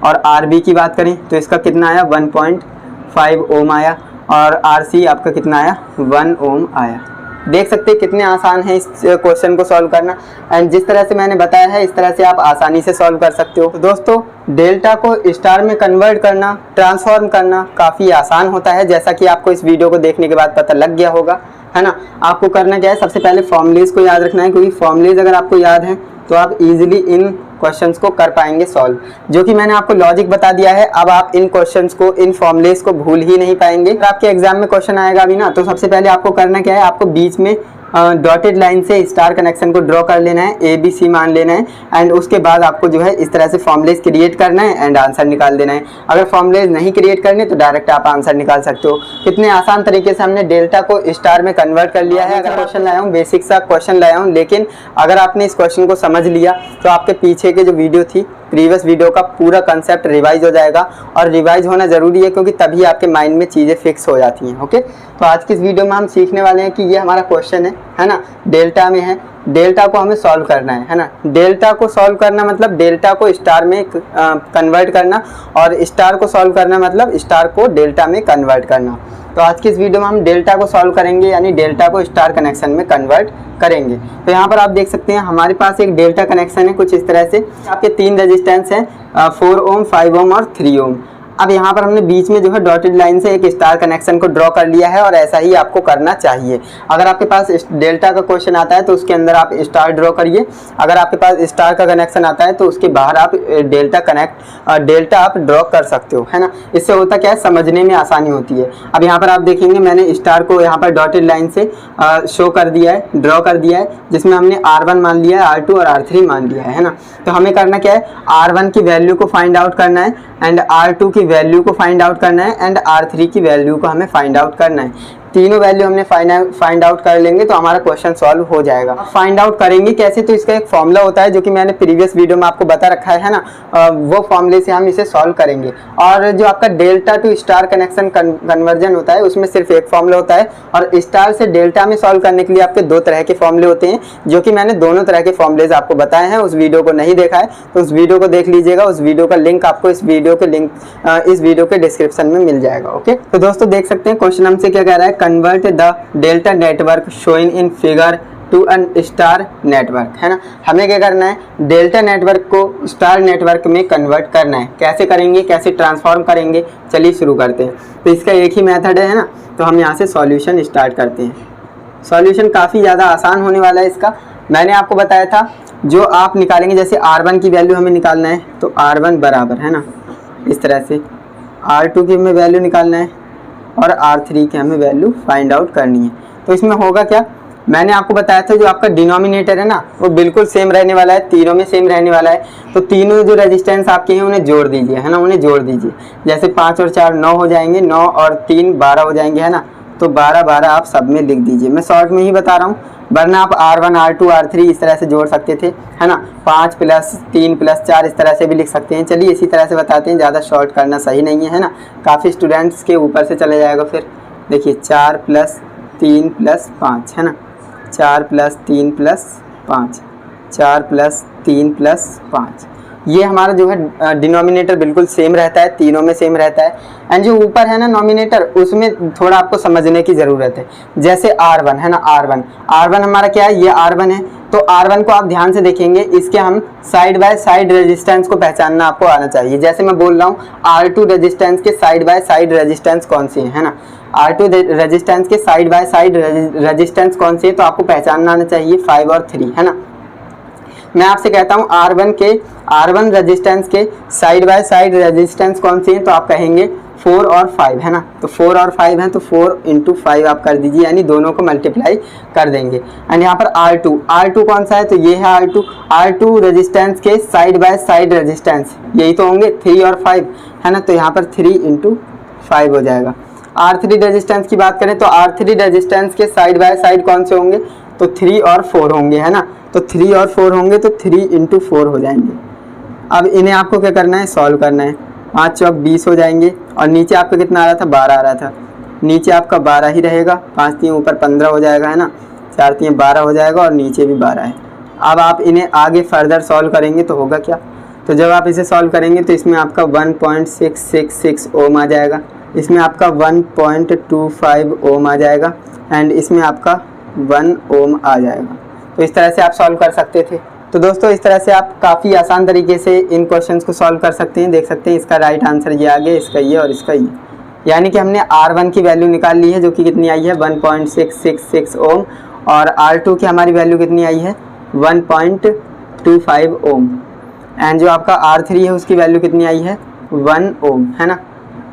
और आर बी की बात करें तो इसका कितना आया, 1.5 ओम आया। और आर सी आपका कितना आया, 1 ओम आया। देख सकते हैं कितने आसान है इस क्वेश्चन को सॉल्व करना। एंड जिस तरह से मैंने बताया है इस तरह से आप आसानी से सॉल्व कर सकते हो। तो दोस्तों डेल्टा को स्टार में कन्वर्ट करना, ट्रांसफॉर्म करना काफ़ी आसान होता है, जैसा कि आपको इस वीडियो को देखने के बाद पता लग गया होगा, है ना। आपको करना क्या है, सबसे पहले फॉर्मूलेज को याद रखना है, क्योंकि फॉर्मूलेज अगर आपको याद हैं तो आप इजीली इन क्वेश्चंस को कर पाएंगे सॉल्व। जो कि मैंने आपको लॉजिक बता दिया है, अब आप इन क्वेश्चंस को, इन फॉर्मूलेज को भूल ही नहीं पाएंगे। अगर आपके एग्जाम में क्वेश्चन आएगा भी ना, तो सबसे पहले आपको करना क्या है, आपको बीच में डॉटेड लाइन से स्टार कनेक्शन को ड्रॉ कर लेना है, ए बी सी मान लेना है। एंड उसके बाद आपको जो है इस तरह से फॉर्मूलेज क्रिएट करना है एंड आंसर निकाल देना है। अगर फॉर्मूलेज नहीं क्रिएट करने तो डायरेक्ट आप आंसर निकाल सकते हो। कितने आसान तरीके से हमने डेल्टा को स्टार में कन्वर्ट कर लिया है। अगर क्वेश्चन लाया हूँ, बेसिक सा क्वेश्चन लाया हूँ, लेकिन अगर आपने इस क्वेश्चन को समझ लिया तो आपके पीछे के जो वीडियो थी, प्रीवियस वीडियो का पूरा कंसेप्ट रिवाइज हो जाएगा। और रिवाइज होना ज़रूरी है, क्योंकि तभी आपके माइंड में चीज़ें फिक्स हो जाती हैं। ओके, तो आज की इस वीडियो में हम सीखने वाले हैं कि ये हमारा क्वेश्चन है ना, डेल्टा में है, डेल्टा को हमें सॉल्व करना है ना। डेल्टा को सॉल्व करना मतलब डेल्टा को स्टार में कन्वर्ट करना, और स्टार को सॉल्व करना मतलब स्टार को डेल्टा में कन्वर्ट करना। तो आज की इस वीडियो में हम डेल्टा को सॉल्व करेंगे, यानी डेल्टा को स्टार कनेक्शन में कन्वर्ट करेंगे। तो यहाँ पर आप देख सकते हैं हमारे पास एक डेल्टा कनेक्शन है कुछ इस तरह से। आपके 3 रेजिस्टेंस हैं, 4 ओम, 5 ओम और 3 ओम। अब यहाँ पर हमने बीच में जो है डॉटेड लाइन से एक स्टार कनेक्शन को ड्रॉ कर लिया है, और ऐसा ही आपको करना चाहिए। अगर आपके पास डेल्टा का क्वेश्चन आता है तो उसके अंदर आप स्टार ड्रॉ करिए। अगर आपके पास स्टार का कनेक्शन आता है तो उसके बाहर आप डेल्टा आप ड्रॉ कर सकते हो, है ना। इससे होता क्या है, समझने में आसानी होती है। अब यहाँ पर आप देखेंगे मैंने स्टार को यहाँ पर डॉटेड लाइन से शो कर दिया है, ड्रॉ कर दिया है, जिसमें हमने R1 मान लिया है, R2 और R3 मान लिया है ना। तो हमें करना क्या है, R1 की वैल्यू को फाइंड आउट करना है, एंड R2 की वैल्यू को फाइंड आउट करना है, एंड R3 की वैल्यू को हमें फाइंड आउट करना है। तीनों वैल्यू हमने फाइंड आउट कर लेंगे तो हमारा क्वेश्चन सॉल्व हो जाएगा। फाइंड आउट करेंगे कैसे, तो इसका एक फॉर्मूला होता है जो कि मैंने प्रीवियस वीडियो में आपको बता रखा है ना। वो फॉर्मूले से हम इसे सॉल्व करेंगे। और जो आपका delta two star connection conversion होता है उसमें सिर्फ एक फॉर्मूला होता है, और स्टार से डेल्टा में सॉल्व करने के लिए आपके 2 तरह के फॉर्मूले होते हैं, जो कि मैंने दोनों तरह के फॉर्मूलेज आपको बताए हैं। उस वीडियो को नहीं देखा है तो उस वीडियो को देख लीजिएगा, उस वीडियो का लिंक आपको इस वीडियो के डिस्क्रिप्शन में मिल जाएगा। ओके, तो दोस्तों देख सकते हैं क्वेश्चन हमसे क्या कह रहा है, convert the delta network showing in figure to an star network, है ना। हमें क्या करना है, डेल्टा नेटवर्क को स्टार नेटवर्क में कन्वर्ट करना है। कैसे करेंगे, कैसे ट्रांसफॉर्म करेंगे, चलिए शुरू करते हैं। तो इसका एक ही मेथड है ना, तो हम यहाँ से सॉल्यूशन स्टार्ट करते हैं। सॉल्यूशन काफ़ी ज़्यादा आसान होने वाला है इसका। मैंने आपको बताया था जो आप निकालेंगे, जैसे R1 की वैल्यू हमें निकालना है, तो R1 बराबर, है ना, इस तरह से R2 की हमें वैल्यू निकालना है, और R3 की हमें वैल्यू फाइंड आउट करनी है। तो इसमें होगा क्या, मैंने आपको बताया था जो आपका डिनोमिनेटर है ना वो बिल्कुल सेम रहने वाला है, तीनों में सेम रहने वाला है। तो तीनों जो रेजिस्टेंस आपके हैं उन्हें जोड़ दीजिए, है ना, उन्हें जोड़ दीजिए। जैसे 5 और 4 9 हो जाएंगे, 9 और 3 12 हो जाएंगे, है ना। तो 12 12 आप सब में लिख दीजिए। मैं शॉर्ट में ही बता रहा हूँ, वरना आप R1 R2 R3 इस तरह से जोड़ सकते थे, है ना। 5 + 3 + 4 इस तरह से भी लिख सकते हैं। चलिए इसी तरह से बताते हैं, ज़्यादा शॉर्ट करना सही नहीं है ना, काफ़ी स्टूडेंट्स के ऊपर से चले जाएगा फिर। देखिए 4 + 3 + 5, है ना, 4 + 3 + 5, 4 + 3 + 5। ये हमारा जो है डिनोमिनेटर बिल्कुल सेम रहता है, तीनों में सेम रहता है। एंड जो ऊपर है ना नॉमिनेटर, उसमें थोड़ा आपको समझने की ज़रूरत है। जैसे R1 है ना, R1 हमारा क्या है, ये R1 है। तो R1 को आप ध्यान से देखेंगे, इसके हम साइड बाय साइड रेजिस्टेंस को पहचानना आपको आना चाहिए। जैसे मैं बोल रहा हूँ R2 रेजिस्टेंस के साइड बाय साइड रेजिस्टेंस कौन सी है ना, R2 रेजिस्टेंस के साइड बाय साइड रेजिस्टेंस कौन सी है, तो आपको पहचानना आना चाहिए 5 और 3, है ना। मैं आपसे कहता हूँ R1 रेजिस्टेंस के साइड बाय साइड रेजिस्टेंस कौन सी है, तो आप कहेंगे 4 और 5, है ना। तो 4 और 5 हैं, तो 4 × 5 आप कर दीजिए, यानी दोनों को मल्टीप्लाई कर देंगे। एंड यहाँ पर R2 कौन सा है, तो ये है R2 रेजिस्टेंस के साइड बाय साइड रेजिस्टेंस यही तो होंगे 3 और 5, है ना। तो यहाँ पर 3 × 5 हो जाएगा। R3 रेजिस्टेंस की बात करें तो R3 रेजिस्टेंस के साइड बाय साइड कौन से होंगे, तो 3 और 4 होंगे, है ना। तो 3 और 4 होंगे, तो 3 × 4 हो जाएंगे। अब इन्हें आपको क्या करना है, सॉल्व करना है। 5 चौक 20 हो जाएंगे, और नीचे आपका कितना आ रहा था, 12 आ रहा था। नीचे आपका 12 ही रहेगा, 5 3 ऊपर 15 हो जाएगा, है ना, 4 3 12 हो जाएगा, और नीचे भी 12 है। अब आप इन्हें आगे फर्दर सॉल्व करेंगे तो होगा क्या, तो जब आप इसे सॉल्व करेंगे तो इसमें आपका 1.666 ओम आ जाएगा, इसमें आपका 1.25 ओम आ जाएगा, एंड इसमें आपका 1 ओम आ जाएगा। तो इस तरह से आप सॉल्व कर सकते थे। तो दोस्तों इस तरह से आप काफ़ी आसान तरीके से इन क्वेश्चंस को सॉल्व कर सकते हैं। देख सकते हैं इसका राइट आंसर ये आ गया, इसका ये और इसका ये। यानी कि हमने R1 की वैल्यू निकाल ली है, जो कि कितनी आई है 1.666 ओम, और R2 की हमारी वैल्यू कितनी आई है 1.25 ओम, एंड जो आपका R3 है उसकी वैल्यू कितनी आई है 1 ओम, है ना।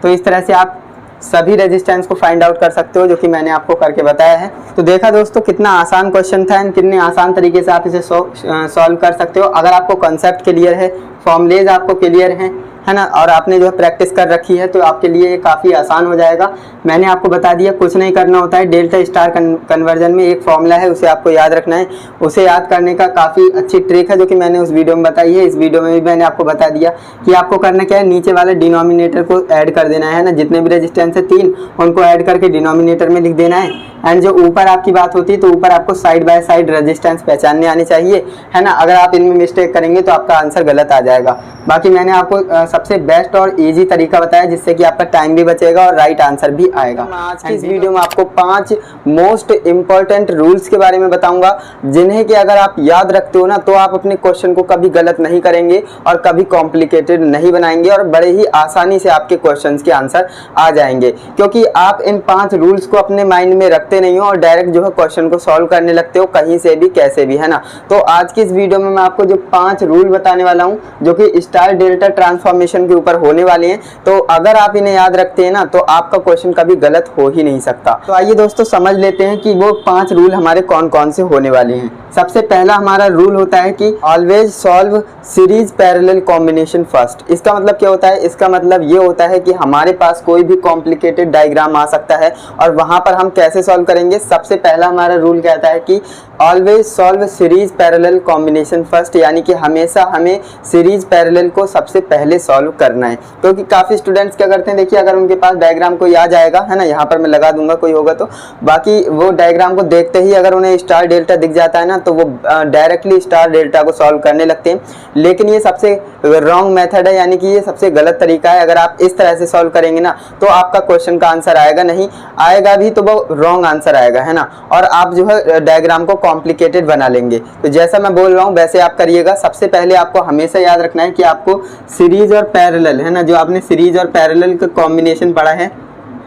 तो इस तरह से आप सभी रेजिस्टेंस को फाइंड आउट कर सकते हो, जो कि मैंने आपको करके बताया है। तो देखा दोस्तों कितना आसान क्वेश्चन था, एंड कितने आसान तरीके से आप इसे सॉल्व कर सकते हो। अगर आपको कॉन्सेप्ट क्लियर है, फॉर्मूलेज आपको क्लियर हैं, है ना, और आपने जो है प्रैक्टिस कर रखी है, तो आपके लिए ये काफ़ी आसान हो जाएगा। मैंने आपको बता दिया, कुछ नहीं करना होता है। डेल्टा स्टार कन्वर्जन में एक फॉर्मूला है, उसे आपको याद रखना है। उसे याद करने का काफ़ी अच्छी ट्रिक है, जो कि मैंने उस वीडियो में बताई है। इस वीडियो में भी मैंने आपको बता दिया कि आपको करना क्या है, नीचे वाले डिनोमिनेटर को ऐड कर देना है ना, जितने भी रेजिस्टेंस है 3 उनको ऐड करके डिनोमिनेटर में लिख देना है। एंड जो ऊपर आपकी बात होती है, तो ऊपर आपको साइड बाय साइड रेजिस्टेंस पहचानने आनी चाहिए, है ना। अगर आप इनमें मिस्टेक करेंगे तो आपका आंसर गलत आ जाएगा। बाकी मैंने आपको सबसे बेस्ट और इजी तरीका बताया, जिससे कि आपका टाइम भी बचेगा और राइट आंसर भी आएगा। आज की इस वीडियो में आपको 5 मोस्ट इंपॉर्टेंट रूल्स के बारे में बताऊंगा, जिन्हें कि अगर आप याद रखते हो ना, तो आप अपने क्वेश्चन को कभी गलत नहीं करेंगे और कभी कॉम्प्लिकेटेड नहीं बनाएंगे, और बड़े ही आसानी से आपके क्वेश्चंस के आंसर आ जाएंगे, क्योंकि आप इन 5 रूल्स को अपने माइंड में रखते नहीं हो और डायरेक्ट जो है क्वेश्चन को सॉल्व करने लगते हो, कहीं से भी कैसे भी, है ना। तो आज की इस वीडियो में मैं आपको जो 5 रूल बताने वाला हूं, जो कि स्टार डेल्टा ट्रांसफॉर्मेशन के ऊपर होने वाले हैं, तो अगर आप इन्हें याद रखते हैं ना, तो आपका क्वेश्चन कभी गलत हो ही नहीं सकता। तो आइए दोस्तों समझ लेते हैं कि वो 5 रूल हमारे कौन कौन से होने वाले हैं। सबसे पहला हमारा रूल होता है कि always solve series parallel combination first. इसका मतलब क्या होता है, इसका मतलब ये होता है कि हमारे पास कोई भी कॉम्प्लिकेटेड डायग्राम आ सकता है, और वहां पर हम कैसे सॉल्व करेंगे। सबसे पहला हमारा रूल कहता है कि always solve series parallel combination first, यानी कि हमेशा हमें सीरीज पैरेलल को सबसे पहले सॉल्व करना है। क्योंकि काफ़ी स्टूडेंट्स क्या करते हैं, देखिए अगर उनके पास डायग्राम कोई आ जाएगा, है ना, यहाँ पर मैं लगा दूंगा कोई होगा तो, बाकी वो डायग्राम को देखते ही अगर उन्हें स्टार डेल्टा दिख जाता है ना, तो वो डायरेक्टली स्टार डेल्टा को सॉल्व करने लगते हैं। लेकिन ये सबसे रॉन्ग मेथड है, यानी कि ये सबसे गलत तरीका है। अगर आप इस तरह से सॉल्व करेंगे ना, तो आपका क्वेश्चन का आंसर आएगा नहीं, आएगा भी तो वो रॉन्ग आंसर आएगा, है ना, और आप जो है डायग्राम को कॉम्प्लिकेटेड बना लेंगे। तो जैसा मैं बोल रहा हूँ वैसे आप करिएगा। सबसे पहले आपको हमेशा याद रखना है कि आपको सीरीज और पैरेलल, है ना, जो आपने सीरीज और पैरेलल का कॉम्बिनेशन पढ़ा है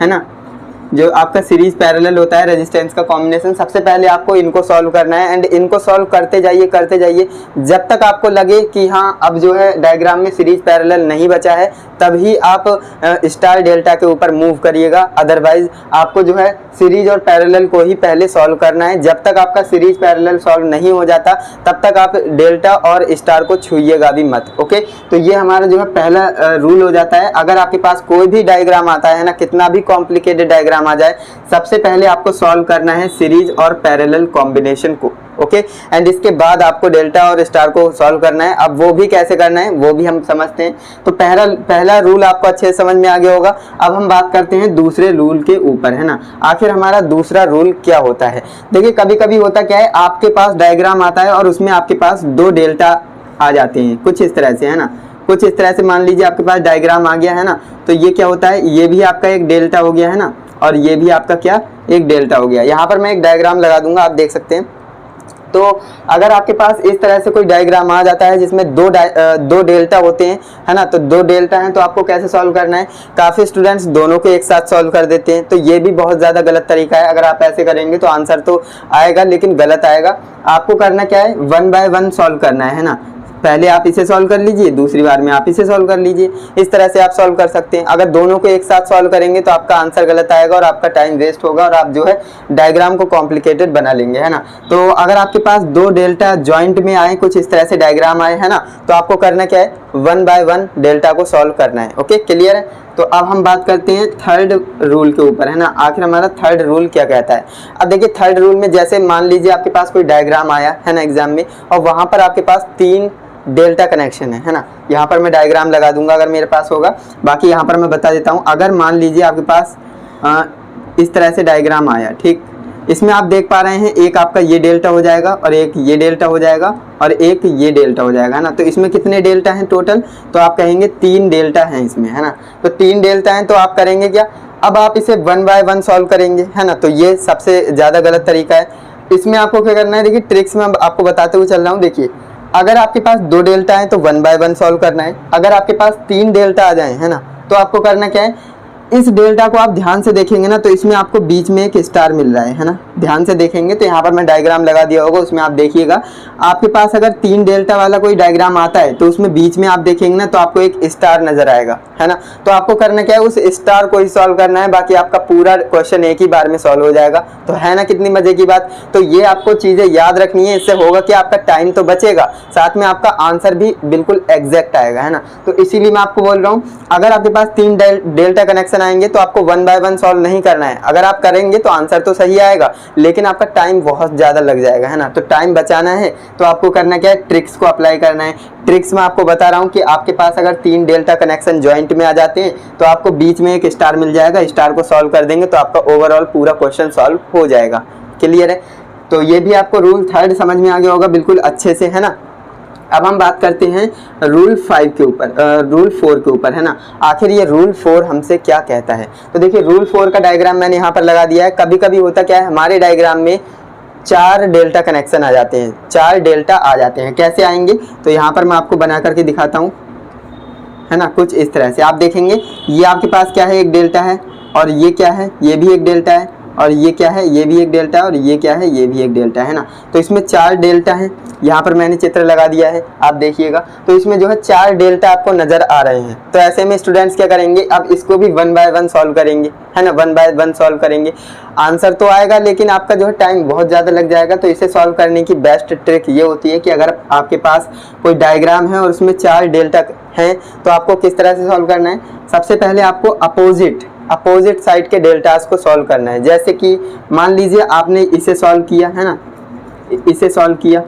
ना, जो आपका सीरीज पैरेलल होता है रेजिस्टेंस का कॉम्बिनेशन, सबसे पहले आपको इनको सॉल्व करना है एंड इनको सॉल्व करते जाइए जब तक आपको लगे कि हाँ अब जो है डायग्राम में सीरीज पैरेलल नहीं बचा है तभी आप स्टार डेल्टा के ऊपर मूव करिएगा। अदरवाइज आपको जो है सीरीज और पैरेलल को ही पहले सॉल्व करना है। जब तक आपका सीरीज पैरेलल सॉल्व नहीं हो जाता तब तक आप डेल्टा और स्टार को छूइएगा भी मत। ओके, तो ये हमारा जो है पहला रूल हो जाता है। अगर आपके पास कोई भी डायग्राम आता है ना, कितना भी कॉम्प्लिकेटेड डायग्राम आ जाए, सबसे पहले आपको सॉल्व करना है सीरीज और पैरेलल कॉम्बिनेशन को। ओके, एंड इसके बाद आपको डेल्टा और स्टार को सॉल्व करना है। अब वो भी कैसे करना है वो भी हम समझते हैं। तो पहला रूल आपको अच्छे से समझ में आ गया होगा। अब हम बात करते हैं दूसरे रूल के ऊपर, है ना। आखिर हमारा दूसरा रूल क्या होता है? देखिए कभी कभी होता क्या है, आपके पास डायग्राम आता है और उसमें आपके पास दो डेल्टा आ जाते हैं कुछ इस तरह से, है ना। कुछ इस तरह से मान लीजिए आपके पास डायग्राम आ गया है ना, तो ये क्या होता है, ये भी आपका एक डेल्टा हो गया है ना, और ये भी आपका क्या एक डेल्टा हो गया। यहाँ पर मैं एक डायग्राम लगा दूंगा, आप देख सकते हैं। तो अगर आपके पास इस तरह से कोई डायग्राम आ जाता है जिसमें दो डेल्टा होते हैं, है ना, तो दो डेल्टा हैं, तो आपको कैसे सॉल्व करना है? काफ़ी स्टूडेंट्स दोनों को एक साथ सॉल्व कर देते हैं, तो ये भी बहुत ज़्यादा गलत तरीका है। अगर आप ऐसे करेंगे तो आंसर तो आएगा लेकिन गलत आएगा। आपको करना क्या है, 1 बाय 1 सॉल्व करना है ना। पहले आप इसे सॉल्व कर लीजिए, दूसरी बार में आप इसे सॉल्व कर लीजिए। इस तरह से आप सॉल्व कर सकते हैं। अगर दोनों को एक साथ सॉल्व करेंगे तो आपका आंसर गलत आएगा और आपका टाइम वेस्ट होगा और आप जो है डायग्राम को कॉम्प्लिकेटेड बना लेंगे, है ना। तो अगर आपके पास दो डेल्टा जॉइंट में आए, कुछ इस तरह से डायग्राम आए, है ना, तो आपको करना क्या है, 1 बाय 1 डेल्टा को सॉल्व करना है। ओके, क्लियर है। तो अब हम बात करते हैं थर्ड रूल के ऊपर, है ना। आखिर हमारा थर्ड रूल क्या कहता है? अब देखिए थर्ड रूल में जैसे मान लीजिए आपके पास कोई डायग्राम आया है ना एग्जाम में, और वहां पर आपके पास 3 डेल्टा कनेक्शन है ना। यहाँ पर मैं डायग्राम लगा दूंगा अगर मेरे पास होगा, बाकी यहाँ पर मैं बता देता हूँ। अगर मान लीजिए आपके पास इस तरह से डायग्राम आया, ठीक, इसमें आप देख पा रहे हैं एक आपका ये डेल्टा हो जाएगा और एक ये डेल्टा हो जाएगा और एक ये डेल्टा हो जाएगा, है ना। तो इसमें कितने डेल्टा हैं टोटल? तो आप कहेंगे 3 डेल्टा हैं इसमें, है ना। तो 3 डेल्टा हैं, तो आप करेंगे क्या, अब आप इसे 1 बाय 1 सॉल्व करेंगे, है ना। तो ये सबसे ज़्यादा गलत तरीका है। इसमें आपको क्या करना है, देखिए ट्रिक्स में आपको बताते हुए चल रहा हूँ। देखिए अगर आपके पास 2 डेल्टा है तो 1 बाय 1 सॉल्व करना है। अगर आपके पास 3 डेल्टा आ जाए, है ना, तो आपको करना क्या है, इस डेल्टा को आप ध्यान से देखेंगे ना, तो इसमें आपको बीच में एक स्टार मिल रहा है ना। ध्यान से देखेंगे तो यहाँ पर मैं डायग्राम लगा दिया होगा, उसमें आप देखिएगा। आपके पास अगर 3 डेल्टा वाला कोई डायग्राम आता है तो उसमें बीच में आप देखेंगे ना, तो आपको एक स्टार नजर आएगा, है ना। तो आपको करना क्या है, उस स्टार को ही सॉल्व करना है, बाकी आपका पूरा क्वेश्चन एक ही बार में सॉल्व हो जाएगा। तो है ना कितनी मजे की बात। तो ये आपको चीजें याद रखनी है, इससे होगा कि आपका टाइम तो बचेगा, साथ में आपका आंसर भी बिल्कुल एग्जैक्ट आएगा, है ना। तो इसीलिए मैं आपको बोल रहा हूँ, अगर आपके पास 3 डेल्टा कनेक्शन आएंगे तो आपको 1 बाय 1 सॉल्व नहीं करना है। अगर आप करेंगे तो आंसर तो सही आएगा लेकिन आपका टाइम बहुत ज्यादा लग जाएगा, है ना। तो टाइम बचाना है तो आपको करना क्या है, ट्रिक्स को अप्लाई करना है। ट्रिक्स में आपको बता रहा हूँ कि आपके पास अगर 3 डेल्टा कनेक्शन जॉइंट में आ जाते हैं तो आपको बीच में एक स्टार मिल जाएगा, स्टार को सॉल्व कर देंगे तो आपका ओवरऑल पूरा क्वेश्चन सॉल्व हो जाएगा। क्लियर है। तो ये भी आपको रूल थर्ड समझ में आ गया होगा बिल्कुल अच्छे से, है ना। अब हम बात करते हैं रूल 5 के ऊपर, रूल 4 के ऊपर, है ना। आखिर ये रूल 4 हमसे क्या कहता है? तो देखिए रूल 4 का डायग्राम मैंने यहाँ पर लगा दिया है। कभी कभी होता क्या है, हमारे डायग्राम में 4 डेल्टा कनेक्शन आ जाते हैं, 4 डेल्टा आ जाते हैं। कैसे आएंगे, तो यहाँ पर मैं आपको बना करके दिखाता हूँ, है ना। कुछ इस तरह से आप देखेंगे, ये आपके पास क्या है, एक डेल्टा है, और ये क्या है, ये भी एक डेल्टा है, और ये क्या है, ये भी एक डेल्टा है, और ये क्या है, ये भी एक डेल्टा है ना। तो इसमें 4 डेल्टा हैं। यहाँ पर मैंने चित्र लगा दिया है, आप देखिएगा। तो इसमें जो है 4 डेल्टा आपको नजर आ रहे हैं। तो ऐसे में स्टूडेंट्स क्या करेंगे, अब इसको भी 1 बाय 1 सॉल्व करेंगे, है ना। 1 बाय 1 सॉल्व करेंगे, आंसर तो आएगा लेकिन आपका जो है टाइम बहुत ज़्यादा लग जाएगा। तो इसे सॉल्व करने की बेस्ट ट्रिक ये होती है कि अगर आपके पास कोई डायग्राम है और उसमें 4 डेल्टा हैं तो आपको किस तरह से सॉल्व करना है। सबसे पहले आपको अपोजिट साइड के डेल्टास को सॉल्व करना है। जैसे कि मान लीजिए आपने इसे सॉल्व किया, है ना, इसे सॉल्व किया,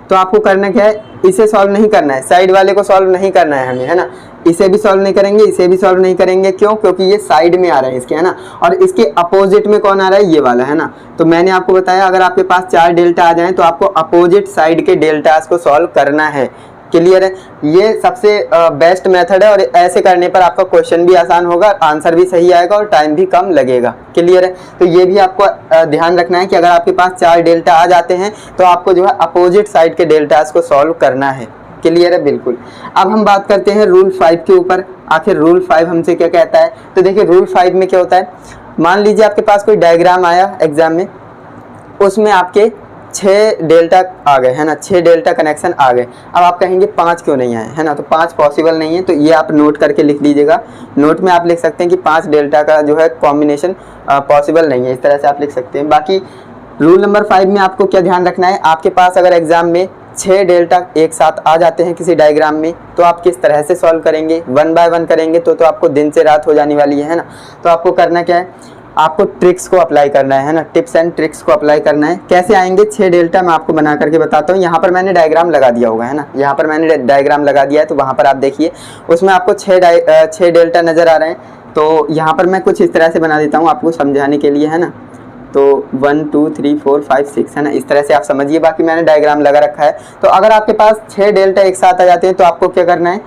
तो आपको करना क्या है, इसे सॉल्व नहीं करना है, साइड वाले को सॉल्व नहीं करना है हमें, है ना। इसे भी सॉल्व नहीं करेंगे, इसे भी सॉल्व नहीं करेंगे। क्यों? क्योंकि ये साइड में आ रहा है इसके, है ना, और इसके अपोजिट में कौन आ रहा है, ये वाला, है ना। तो मैंने आपको बताया अगर आपके पास 4 डेल्टा आ जाए तो आपको अपोजिट साइड के डेल्टास को सॉल्व करना है। क्लियर है। ये सबसे बेस्ट मेथड है और ऐसे करने पर आपका क्वेश्चन भी आसान होगा, आंसर भी सही आएगा और टाइम भी कम लगेगा। क्लियर है। तो ये भी आपको ध्यान रखना है कि अगर आपके पास 4 डेल्टा आ जाते हैं तो आपको जो है अपोजिट साइड के डेल्टास को सॉल्व करना है। क्लियर है, बिल्कुल। अब हम बात करते हैं रूल 5 के ऊपर। आखिर रूल 5 हमसे क्या कहता है, तो देखिए रूल 5 में क्या होता है, मान लीजिए आपके पास कोई डायग्राम आया एग्जाम में, उसमें आपके 6 डेल्टा आ गए, है ना, 6 डेल्टा कनेक्शन आ गए। अब आप कहेंगे 5 क्यों नहीं आए, है ना, तो 5 पॉसिबल नहीं है, तो ये आप नोट करके लिख लीजिएगा। नोट में आप लिख सकते हैं कि 5 डेल्टा का जो है कॉम्बिनेशन पॉसिबल नहीं है, इस तरह से आप लिख सकते हैं। बाकी रूल नंबर 5 में आपको क्या ध्यान रखना है, आपके पास अगर एग्जाम में 6 डेल्टा एक साथ आ जाते हैं किसी डायग्राम में, तो आप किस तरह से सॉल्व करेंगे, 1 बाय 1 करेंगे तो आपको दिन से रात हो जाने वाली है ना। तो आपको करना क्या है, आपको ट्रिक्स को अप्लाई करना है ना, टिप्स एंड ट्रिक्स को अप्लाई करना है। कैसे आएंगे 6 डेल्टा, मैं आपको बना करके बताता हूँ। यहाँ पर मैंने डायग्राम लगा दिया होगा, है ना, यहाँ पर मैंने डायग्राम लगा दिया है, तो वहाँ पर आप देखिए उसमें आपको 6 डेल्टा नज़र आ रहे हैं। तो यहाँ पर मैं कुछ इस तरह से बना देता हूँ आपको समझाने के लिए, है ना। तो 1 2 3 4 5 6, है ना, इस तरह से आप समझिए। बाकी मैंने डायग्राम लगा रखा है। तो अगर आपके पास 6 डेल्टा एक साथ आ जाते हैं तो आपको क्या करना है,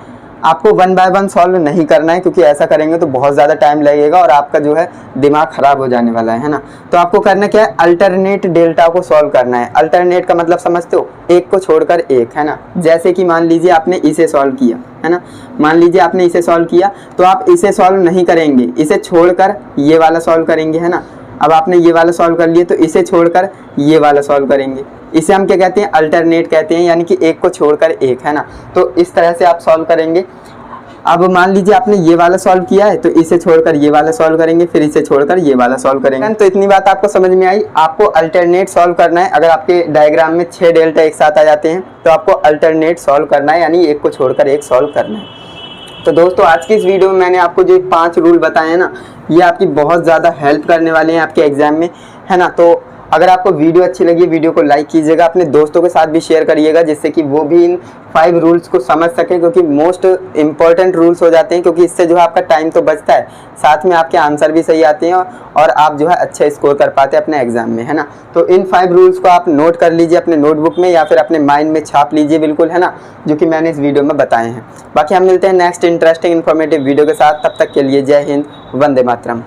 आपको 1 बाय 1 सॉल्व नहीं करना है, क्योंकि ऐसा करेंगे तो बहुत ज़्यादा टाइम लगेगा और आपका जो है दिमाग खराब हो जाने वाला है ना। तो आपको करना क्या है, अल्टरनेट डेल्टा को सॉल्व करना है। अल्टरनेट का मतलब समझते हो, एक को छोड़कर एक, है ना। जैसे कि मान लीजिए आपने इसे सॉल्व किया, है ना, मान लीजिए आपने इसे सॉल्व किया, तो आप इसे सॉल्व नहीं करेंगे, इसे छोड़कर ये वाला सॉल्व करेंगे, है ना। अब आपने ये वाला सॉल्व कर लिए तो इसे छोड़कर ये वाला सॉल्व करेंगे। इसे हम क्या कहते हैं, अल्टरनेट कहते हैं, यानी कि एक को छोड़कर एक, है ना। तो इस तरह से आप सॉल्व करेंगे। अब मान लीजिए आपने ये वाला सॉल्व किया है, तो इसे छोड़कर ये वाला सॉल्व करेंगे, फिर इसे छोड़कर ये वाला सॉल्व करेंगे। तो इतनी बात आपको समझ में आई, आपको अल्टरनेट सॉल्व करना है। अगर आपके डायग्राम में 6 डेल्टा एक साथ आ जाते हैं तो आपको अल्टरनेट सॉल्व करना है, यानी एक को छोड़कर एक सॉल्व करना है। तो दोस्तों आज की इस वीडियो में मैंने आपको जो 5 रूल बताए हैं ना, ये आपकी बहुत ज़्यादा हेल्प करने वाले हैं आपके एग्जाम में, है ना। तो अगर आपको वीडियो अच्छी लगी, वीडियो को लाइक कीजिएगा, अपने दोस्तों के साथ भी शेयर करिएगा, जिससे कि वो भी इन 5 रूल्स को समझ सकें, क्योंकि मोस्ट इंपॉर्टेंट रूल्स हो जाते हैं, क्योंकि इससे जो है आपका टाइम तो बचता है, साथ में आपके आंसर भी सही आते हैं और आप जो है अच्छा स्कोर कर पाते हैं अपने एग्जाम में, है ना। तो इन 5 रूल्स को आप नोट कर लीजिए अपने नोटबुक में या फिर अपने माइंड में छाप लीजिए, बिल्कुल, है ना, जो कि मैंने इस वीडियो में बताए हैं। बाकी हम मिलते हैं नेक्स्ट इंटरेस्टिंग इन्फॉर्मेटिव वीडियो के साथ, तब तक के लिए जय हिंद, वंदे मातरम।